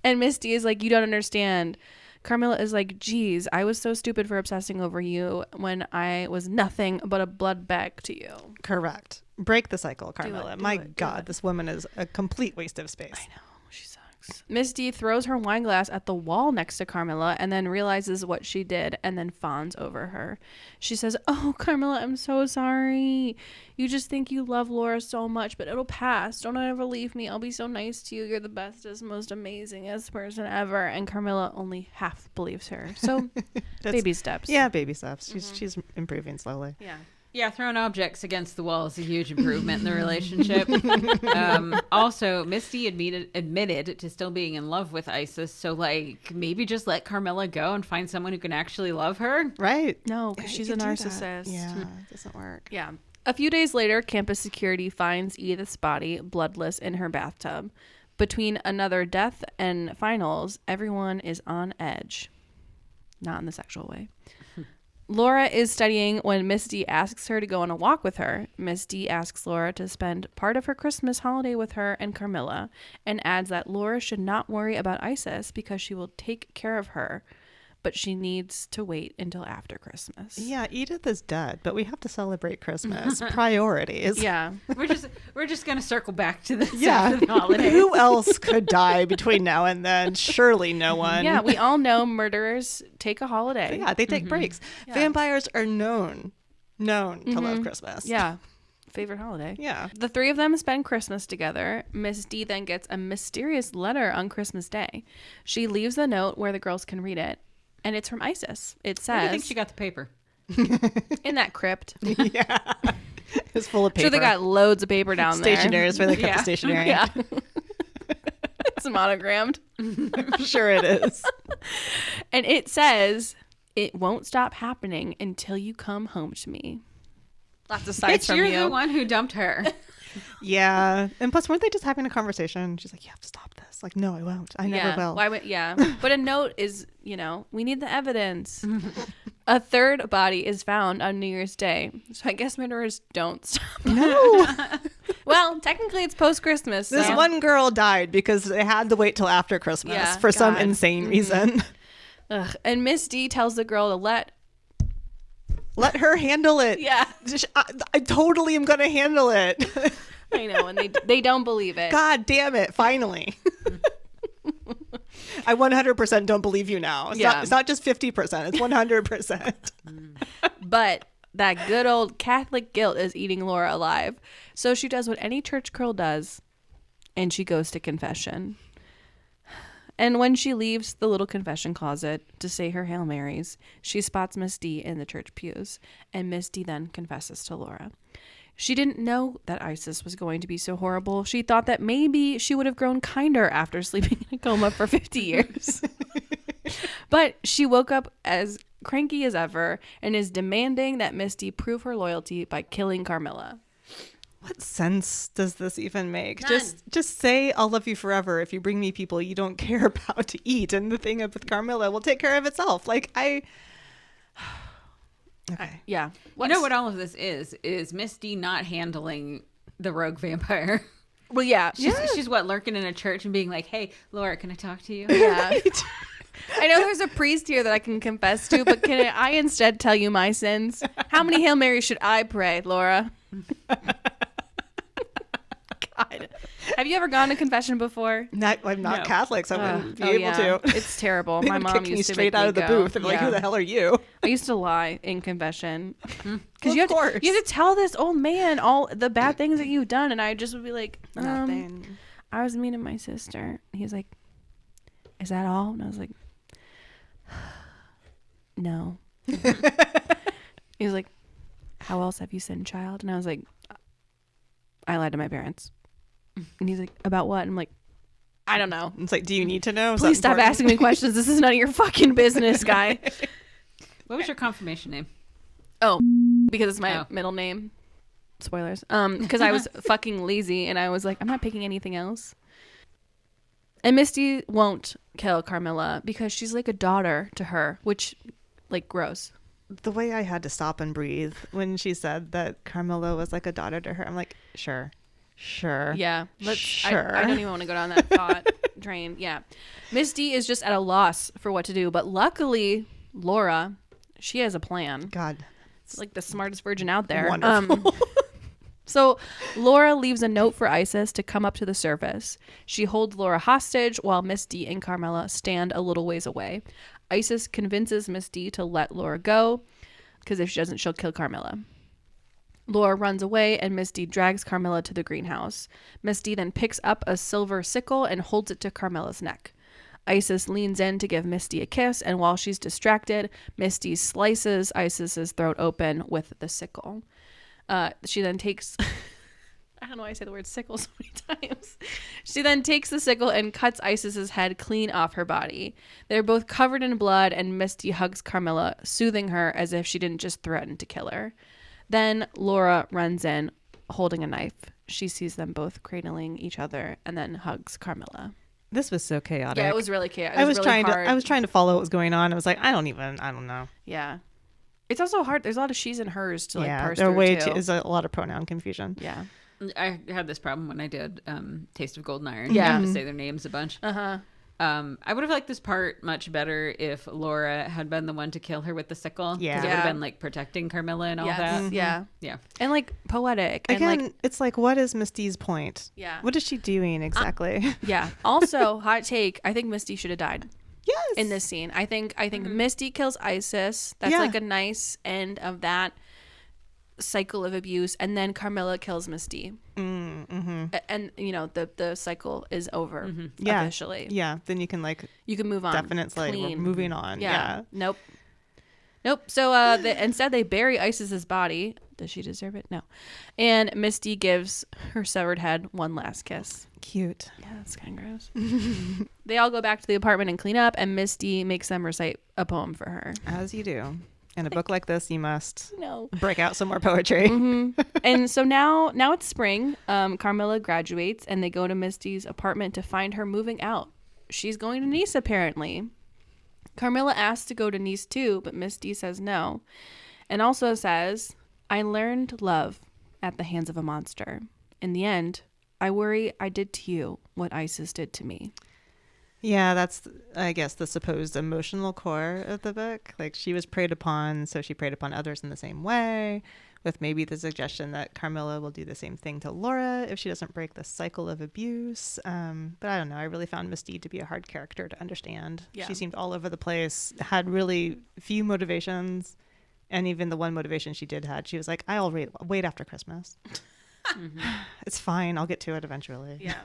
And Miss D is like, you don't understand. Carmilla is like, geez, I was so stupid for obsessing over you when I was nothing but a blood bag to you. Correct. Break the cycle, Carmilla. My God, this woman is a complete waste of space. I know. She sucks. Miss D throws her wine glass at the wall next to Carmilla and then realizes what she did and then fawns over her. She says, oh, Carmilla, I'm so sorry. You just think you love Laura so much, but it'll pass. Don't ever leave me. I'll be so nice to you. You're the bestest, most amazingest person ever. And Carmilla only half believes her. So baby steps. Yeah, baby steps. She's improving slowly. Yeah, throwing objects against the wall is a huge improvement in the relationship. Also, Misty admitted to still being in love with Isis, so like maybe just let Carmilla go and find someone who can actually love her. Right. No, because she's a narcissist. Yeah, it doesn't work. Yeah. A few days later, campus security finds Edith's body bloodless in her bathtub. Between another death and finals, everyone is on edge. Not in the sexual way. Laura is studying when Miss D asks her to go on a walk with her. Miss D asks Laura to spend part of her Christmas holiday with her and Carmilla, and adds that Laura should not worry about Isis because she will take care of her, but she needs to wait until after Christmas. Yeah, Edith is dead, but we have to celebrate Christmas. Priorities. Yeah. We're just gonna circle back to this Yeah. after the holidays. Who else could die between now and then? Surely no one. Yeah, we all know murderers take a holiday. Yeah, they take breaks. Yeah. Vampires are known to love Christmas. Yeah. Favorite holiday. Yeah. The three of them spend Christmas together. Miss D then gets a mysterious letter on Christmas Day. She leaves a note where the girls can read it, and it's from Isis. It Where do you says, think she got the paper? in that crypt. Yeah. It's full of paper. Sure, they got loads of paper down stationery is where they kept Yeah. the stationery. there. Yeah. It's monogrammed. I'm sure it is. And it says, it won't stop happening until you come home to me. Lots of sides from You're you. the one who dumped her. Yeah. And plus, weren't they just having a conversation? She's like, you have to stop this. Like, no, I won't. I never will. Why would, yeah. But a note is, we need the evidence. A third body is found on New Year's Day. So I guess murderers don't stop. No. Well, technically it's post-Christmas. This so. one girl died because they had to wait till after Christmas Yeah, for some God. insane reason. Ugh. And Miss D tells the girl to Let her handle it. Yeah. I totally am going to handle it. I know, and they don't believe it. God damn it. Finally. I 100% don't believe you now. It's not just 50%. It's 100%. But that good old Catholic guilt is eating Laura alive. So she does what any church girl does, and she goes to confession. And when she leaves the little confession closet to say her Hail Marys, she spots Miss D in the church pews, and Miss D then confesses to Laura. She didn't know that Isis was going to be so horrible. She thought that maybe she would have grown kinder after sleeping in a coma for 50 years. But she woke up as cranky as ever and is demanding that Miss D prove her loyalty by killing Carmilla. What sense does this even make? None. Just say I'll love you forever if you bring me people you don't care about to eat, and the thing with Carmilla will take care of itself. Like okay. Yeah. You know what all of this is Miss D not handling the rogue vampire. Well, yeah. She's what, lurking in a church and being like, hey, Laura, can I talk to you? Yeah. I know there's a priest here that I can confess to, but can I instead tell you my sins? How many Hail Marys should I pray, Laura? God. Have you ever gone to confession before? I'm not No. Catholic, so I wouldn't be able to. It's terrible. They My would mom kick me used to straight make out me of the go. booth and be like, Yeah. who the hell are you? I used to lie in confession because Well, you of course. you have to tell this old man all the bad things that you've done, and I just would be like, Nothing. I was mean to my sister. He was like, "Is that all?" And I was like, "No." He was like, "How else have you sinned, child?" And I was like, "I lied to my parents." And he's like, "About what?" And I'm like, "I don't know. It's like, do you need to know? Is Please that stop important? asking me questions. This is none of your fucking business, guy." What was your confirmation name? Oh, because it's my Oh. middle name. Spoilers. Because I was fucking lazy and I was like, I'm not picking anything else. And Misty won't kill Carmilla because she's like a daughter to her, which, like, gross. The way I had to stop and breathe when she said that Carmilla was like a daughter to her, I'm like, sure. Yeah. Sure. I don't even want to go down that thought train. Yeah. Misty is just at a loss for what to do. But luckily, Laura, she has a plan. God. It's like the smartest virgin out there. Wonderful. So Laura leaves a note for Isis to come up to the surface. She holds Laura hostage while Misty and Carmilla stand a little ways away. Isis convinces Misty to let Laura go because if she doesn't, she'll kill Carmilla. Laura runs away and Misty drags Carmilla to the greenhouse. Misty then picks up a silver sickle and holds it to Carmilla's neck. Isis leans in to give Misty a kiss, and while she's distracted, Misty slices Isis's throat open with the sickle. She then takes... I don't know why I say the word sickle so many times. She then takes the sickle and cuts Isis's head clean off her body. They're both covered in blood, and Misty hugs Carmilla, soothing her as if she didn't just threaten to kill her. Then Laura runs in holding a knife. She sees them both cradling each other and then hugs Carmilla. This was so chaotic. Yeah, it was really chaotic. I was trying to follow what was going on. I was like, I don't know. Yeah. It's also hard. There's a lot of she's and hers to like parse there through too. is a lot of pronoun confusion. Yeah. I had this problem when I did Taste of Golden Iron. Yeah. You have to say their names a bunch. Uh-huh. I would have liked this part much better if Laura had been the one to kill her with the sickle. Yeah. Because it would have been like protecting Carmilla and all that. Mm-hmm. Yeah. Yeah. And like poetic. Again, and like, it's like, what is Misty's point? Yeah. What is she doing exactly? Yeah. Also, hot take, I think Misty should have died. Yes. In this scene. I think Misty kills Isis. That's like a nice end of that cycle of abuse, and then Carmilla kills Misty. And you know, the cycle is over officially. Yeah. Then you can move on. Definitely like we're moving on. Yeah. Nope. So instead they bury Isis's body. Does she deserve it? No. And Misty gives her severed head one last kiss. Cute. Yeah, that's kind of gross. They all go back to the apartment and clean up, and Misty makes them recite a poem for her. As you do. In a book like this, you must No. break out some more poetry. And so now it's spring. Carmilla graduates, and they go to Misty's apartment to find her moving out. She's going to Nice, apparently. Carmilla asks to go to Nice too, but Misty says no. And also says, I learned love at the hands of a monster. In the end, I worry I did to you what Isis did to me. Yeah, that's, I guess, the supposed emotional core of the book. Like, she was preyed upon, so she preyed upon others in the same way, with maybe the suggestion that Carmilla will do the same thing to Laura if she doesn't break the cycle of abuse. But I don't know. I really found Misty to be a hard character to understand. Yeah. She seemed all over the place, had really few motivations, and even the one motivation she did had, she was like, I'll wait after Christmas. It's fine. I'll get to it eventually. Yeah.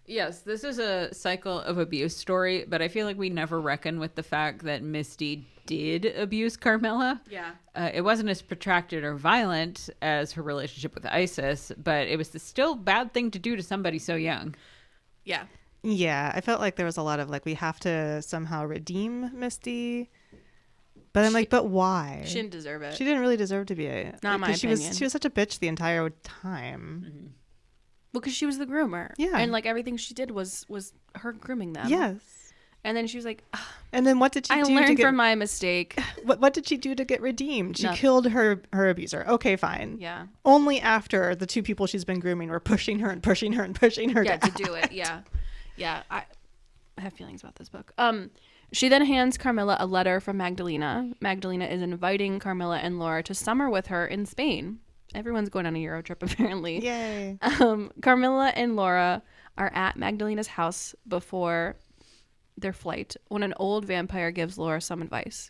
Yes, this is a cycle of abuse story, but I feel like we never reckon with the fact that Misty did abuse Carmilla. Yeah. It wasn't as protracted or violent as her relationship with Isis, but it was the still bad thing to do to somebody so young. Yeah. Yeah, I felt like there was a lot of we have to somehow redeem Misty. But I'm but why? She didn't deserve it. She didn't really deserve to be Not in my opinion. She was such a bitch the entire time. Mm-hmm. Well, because she was the groomer. Yeah. And everything she did was her grooming them. Yes. And then she was like, and then what did she do? I learned from my mistake. What did she do to get redeemed? She Nothing. killed her abuser. Okay, fine. Yeah. Only after the two people she's been grooming were pushing her and pushing her and pushing her to do it. Yeah. Yeah. I have feelings about this book. She then hands Carmilla a letter from Magdalena. Magdalena is inviting Carmilla and Laura to summer with her in Spain. Everyone's going on a Euro trip, apparently. Yay. Carmilla and Laura are at Magdalena's house before their flight when an old vampire gives Laura some advice.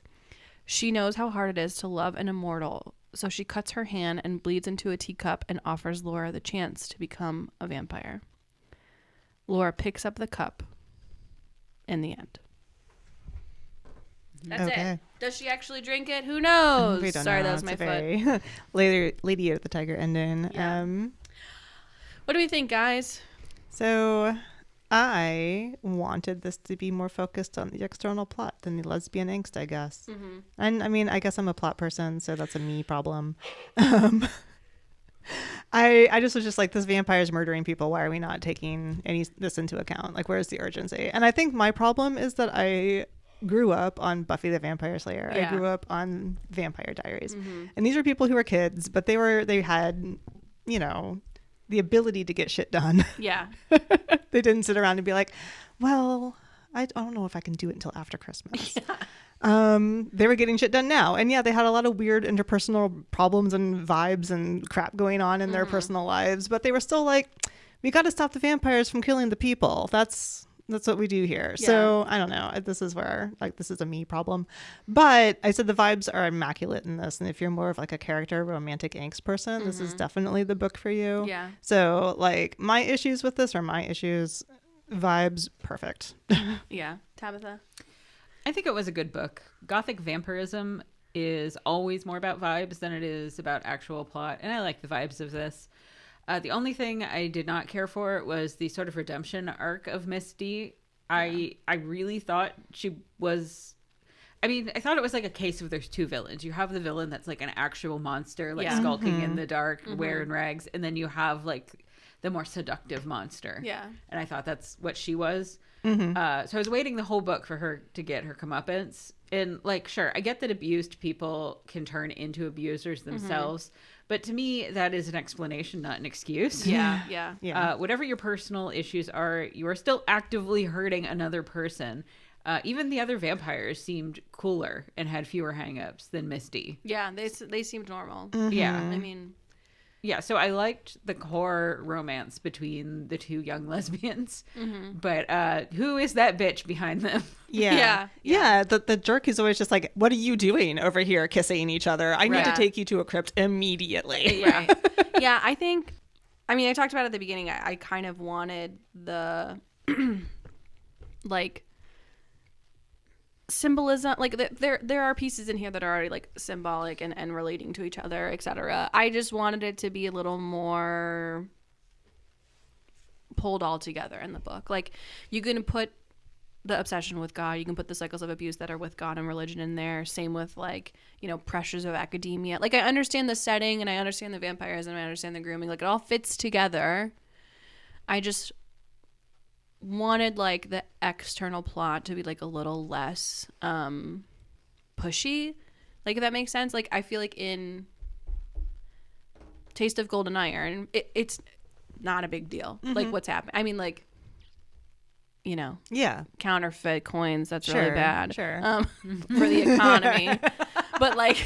She knows how hard it is to love an immortal, so she cuts her hand and bleeds into a teacup and offers Laura the chance to become a vampire. Laura picks up the cup in the end. That's it. Does she actually drink it? Who knows? We don't Sorry, know. that was my very foot. Lady of the Tiger ending. Yeah. What do we think, guys? So I wanted this to be more focused on the external plot than the lesbian angst, I guess. Mm-hmm. And I mean, I guess I'm a plot person, so that's a me problem. I just was just like, this vampire's murdering people. Why are we not taking this into account? Where's the urgency? And I think my problem is that I grew up on Buffy the Vampire Slayer. Yeah. I grew up on Vampire Diaries. Mm-hmm. And these are people who were kids, but they had, the ability to get shit done. Yeah. They didn't sit around and be like, well, I don't know if I can do it until after Christmas. Yeah. They were getting shit done now. And yeah, they had a lot of weird interpersonal problems and vibes and crap going on in their personal lives, but they were still like, we got to stop the vampires from killing the people. That's what we do here. Yeah. So I don't know. This is where this is a me problem. But I said the vibes are immaculate in this. And if you're more of a character romantic angst person, this is definitely the book for you. Yeah. So my issues with this are my issues. Vibes, perfect. Yeah. Tabitha? I think it was a good book. Gothic vampirism is always more about vibes than it is about actual plot. And I like the vibes of this. The only thing I did not care for was the sort of redemption arc of Misty. I really thought she was... I mean, I thought it was like a case of there's two villains. You have the villain that's like an actual monster, like Yeah. skulking in the dark, wearing rags, and then you have like the more seductive monster. Yeah. And I thought that's what she was. So I was waiting the whole book for her to get her comeuppance. And like, sure, I get that abused people can turn into abusers themselves, but to me, that is an explanation, not an excuse. Yeah. Whatever your personal issues are, you are still actively hurting another person. Even the other vampires seemed cooler and had fewer hang-ups than Misty. Yeah, they seemed normal. Yeah. I mean, Yeah, so I liked the core romance between the two young lesbians. But who is that bitch behind them? Yeah. The jerk is always just like, what are you doing over here kissing each other? I need to take you to a crypt immediately. Yeah. Yeah, I think, I mean, I talked about it at the beginning. I kind of wanted the, like, symbolism, like there are pieces in here that are already like symbolic and relating to each other, etc. I just wanted it to be a little more pulled all together in the book. Like, you can put the obsession with God, you can put the cycles of abuse that are with God and religion in there. Same with, like, you know, pressures of academia. Like, I understand the setting and I understand the vampires and I understand the grooming. Like, it all fits together. I just wanted like the external plot to be like a little less pushy, like, if that makes sense. Like, I feel like in Taste of Golden Iron, it's not a big deal, like what's happening. I mean, like, you know, counterfeit coins, that's really bad for the economy. but like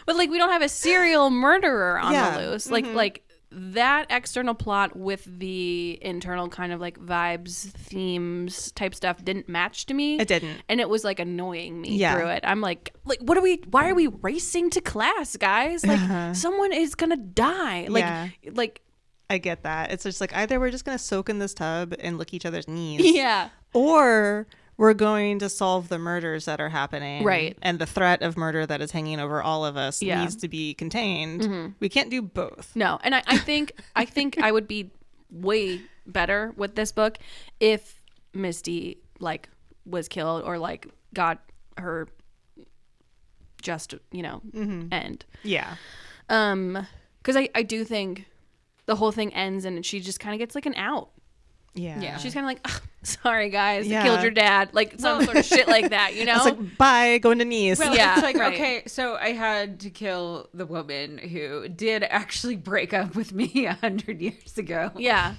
we don't have a serial murderer on the loose. Like that external plot with the internal kind of like vibes, themes type stuff didn't match to me. It didn't. And it was like annoying me through it. I'm like, why are we racing to class, guys? Like, someone is going to die. Like, I get that. It's just like, either we're just going to soak in this tub and lick each other's knees. Yeah. Or we're going to solve the murders that are happening. Right. And the threat of murder that is hanging over all of us needs to be contained. We can't do both. No. And I think I would be way better with this book if Misty, like, was killed or, like, got her just, you know, end. Yeah. Because I do think the whole thing ends and she just kind of gets like an out. Yeah. She's kind of like, oh, sorry guys, I killed your dad, like some sort of shit like that, you know? It's like, bye, going to knees. Well, it's like, okay, so I had to kill the woman who did actually break up with me 100 years ago. Yeah.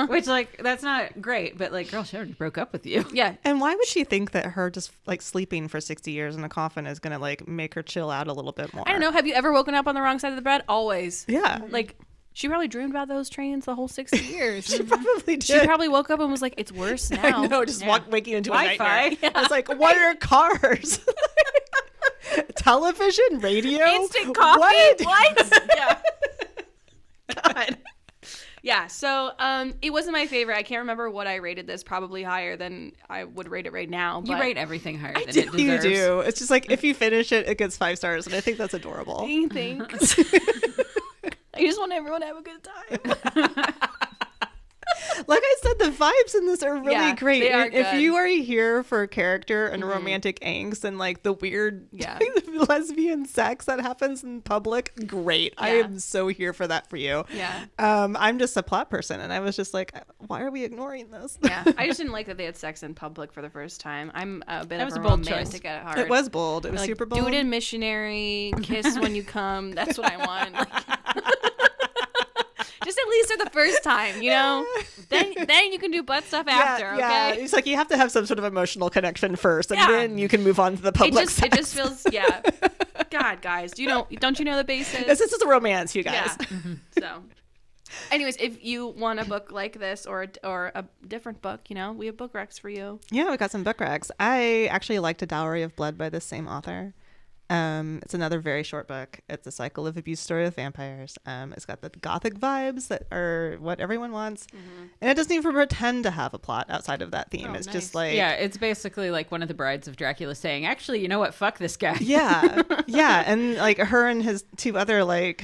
Which, like, that's not great, but, like, girl, she already broke up with you. Yeah. And why would she think that her just, like, sleeping for 60 years in a coffin is going to, like, make her chill out a little bit more? I don't know. Have you ever woken up on the wrong side of the bed? Always. Yeah. Like, she probably dreamed about those trains the whole 60 years. She probably did. She probably woke up and was like, it's worse now. No, just waking into Wi-Fi. a nightmare. It's like, what are cars? Television? Radio? Instant coffee? What? Yeah. God. Yeah, so it wasn't my favorite. I can't remember what I rated this. Probably higher than I would rate it right now. You but rate everything higher than it deserves. You do. It's just like, if you finish it, it gets 5 stars, and I think that's adorable. Thanks. I just want everyone to have a good time. Like I said, the vibes in this are really great. They are If good. you are here for character and romantic angst and like the weird lesbian sex that happens in public, great. I am so here for that for you. Yeah. I'm just a plot person, and I was just like, why are we ignoring this? Yeah. I just didn't like that they had sex in public for the first time. I'm a bit of a bold romantic choice. at heart. It was bold. It was Like, super bold. do it in missionary, kiss when you come. That's what I want. Like, just at least for the first time, you know? Then you can do butt stuff after, okay? Yeah, it's like you have to have some sort of emotional connection first, and then you can move on to the public sex. It just feels, God, guys, don't you know the basics? This is a romance, you guys. Yeah. So, anyways, if you want a book like this or a different book, you know, we have book recs for you. Yeah, we got some book recs. I actually liked A Dowry of Blood by the same author. It's another very short book. It's a cycle of abuse story with vampires. It's got the gothic vibes that are what everyone wants. And it doesn't even pretend to have a plot outside of that theme. It's just like... Yeah, it's basically like one of the brides of Dracula saying, actually, you know what? Fuck this guy. Yeah. Yeah. And like her and his 2 other, like,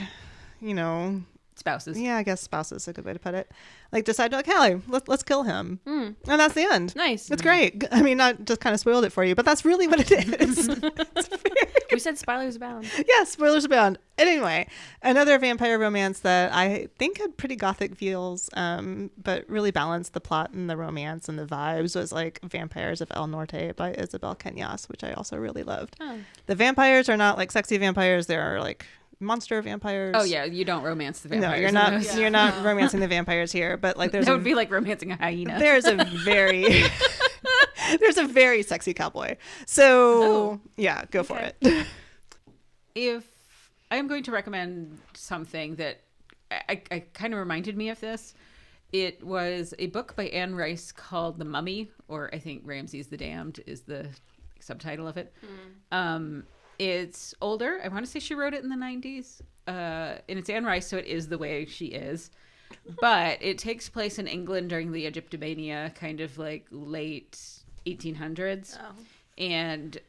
you know, spouses. Yeah, I guess spouse is a good way to put it. Like decide to like, hey, let's kill him, and that's the end. Nice. It's great. I mean, not just kind of spoiled it for you, but that's really what it is. We said spoilers abound. Yeah, spoilers abound. Anyway, another vampire romance that I think had pretty gothic feels, but really balanced the plot and the romance and the vibes was like Vampires of El Norte by Isabel Cañas, which I also really loved. Oh. The vampires are not like sexy vampires. They're like monster vampires. Oh yeah, you don't romance the vampires. No, you're not. You're not romancing the vampires here. But like, there's that would be like romancing a hyena. there's a very there's a very sexy cowboy. So yeah, go for it. If I am going to recommend something that I kind of reminded me of this, it was a book by Anne Rice called The Mummy, or I think Ramses the Damned is the subtitle of it. It's older. I want to say she wrote it in the 90s. And it's Anne Rice, so it is the way she is. But it takes place in England during the Egyptomania, kind of like late 1800s. Oh. And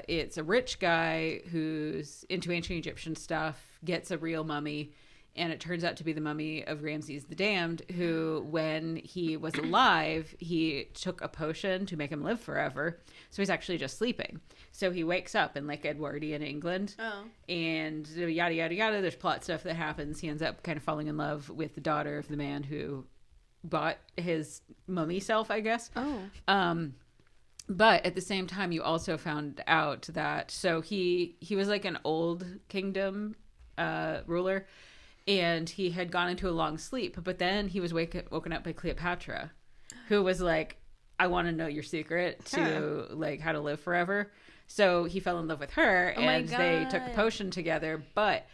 it's a rich guy who's into ancient Egyptian stuff, gets a real mummy, and it turns out to be the mummy of Ramses the Damned, who, when he was alive, he took a potion to make him live forever. So he's actually just sleeping. So he wakes up in like Edwardian England, and yada, yada, yada. There's plot stuff that happens. He ends up kind of falling in love with the daughter of the man who bought his mummy self, I guess. But at the same time, you also found out that, so he was like an old kingdom ruler, and he had gone into a long sleep, but then he was woken up by Cleopatra, who was like, I want to know your secret to like how to live forever. So he fell in love with her, and they took a potion together, but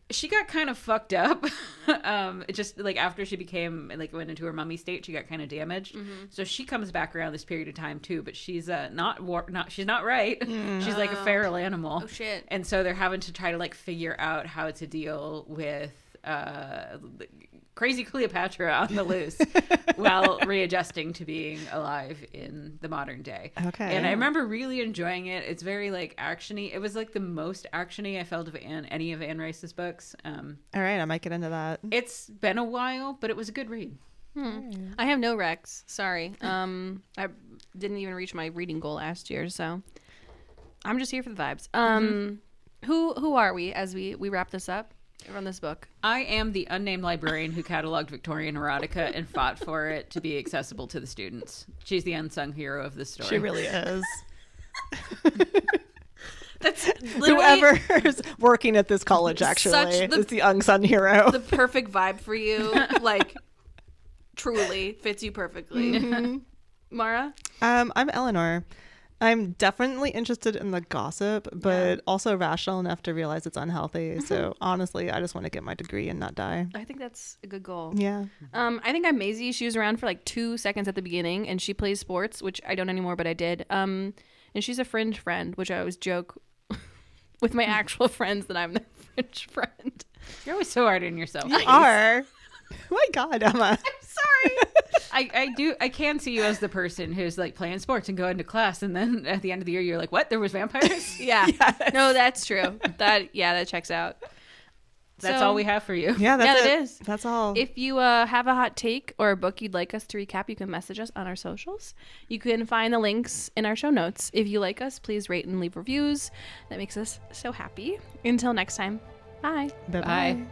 she got kind of fucked up. It just like after she became like went into her mummy state, she got kind of damaged. So she comes back around this period of time too, but she's not she's not right. She's like a feral animal. Oh shit. And so they're having to try to like figure out how to deal with crazy Cleopatra on the loose while readjusting to being alive in the modern day. Okay. And I remember really enjoying it. It's very like actiony. It was like the most actiony I felt of any of Anne Rice's books. All right, I might get into that. It's been a while, but it was a good read. I have no recs. Sorry. I didn't even reach my reading goal last year, so I'm just here for the vibes. Who are we as we wrap this up? Run this book. I am the unnamed librarian who cataloged Victorian erotica and fought for it to be accessible to the students. She's the unsung hero of this story. She really is. That's whoever is working at this college actually is the unsung hero. The perfect vibe for you. Like, truly fits you perfectly. Maura? I'm Eleanor. I'm definitely interested in the gossip, but also rational enough to realize it's unhealthy. So honestly, I just want to get my degree and not die. I think that's a good goal. Yeah. I think I'm Maisie. She was around for like 2 seconds at the beginning, and she plays sports, which I don't anymore, but I did. And she's a fringe friend, which I always joke with my actual friends that I'm the fringe friend. You're always so hard on yourself. You are. My God, Emma. I'm sorry. I can see you as the person who's like playing sports and going to class, and then at the end of the year you're like, what, there was vampires? Yeah. Yes. No, that's true. That checks out. That's all we have for you. Yeah, that's it is. That's all. If you have a hot take or a book you'd like us to recap, you can message us on our socials. You can find the links in our show notes. If you like us, please rate and leave reviews. That makes us so happy. Until next time, bye. Bye-bye. Bye.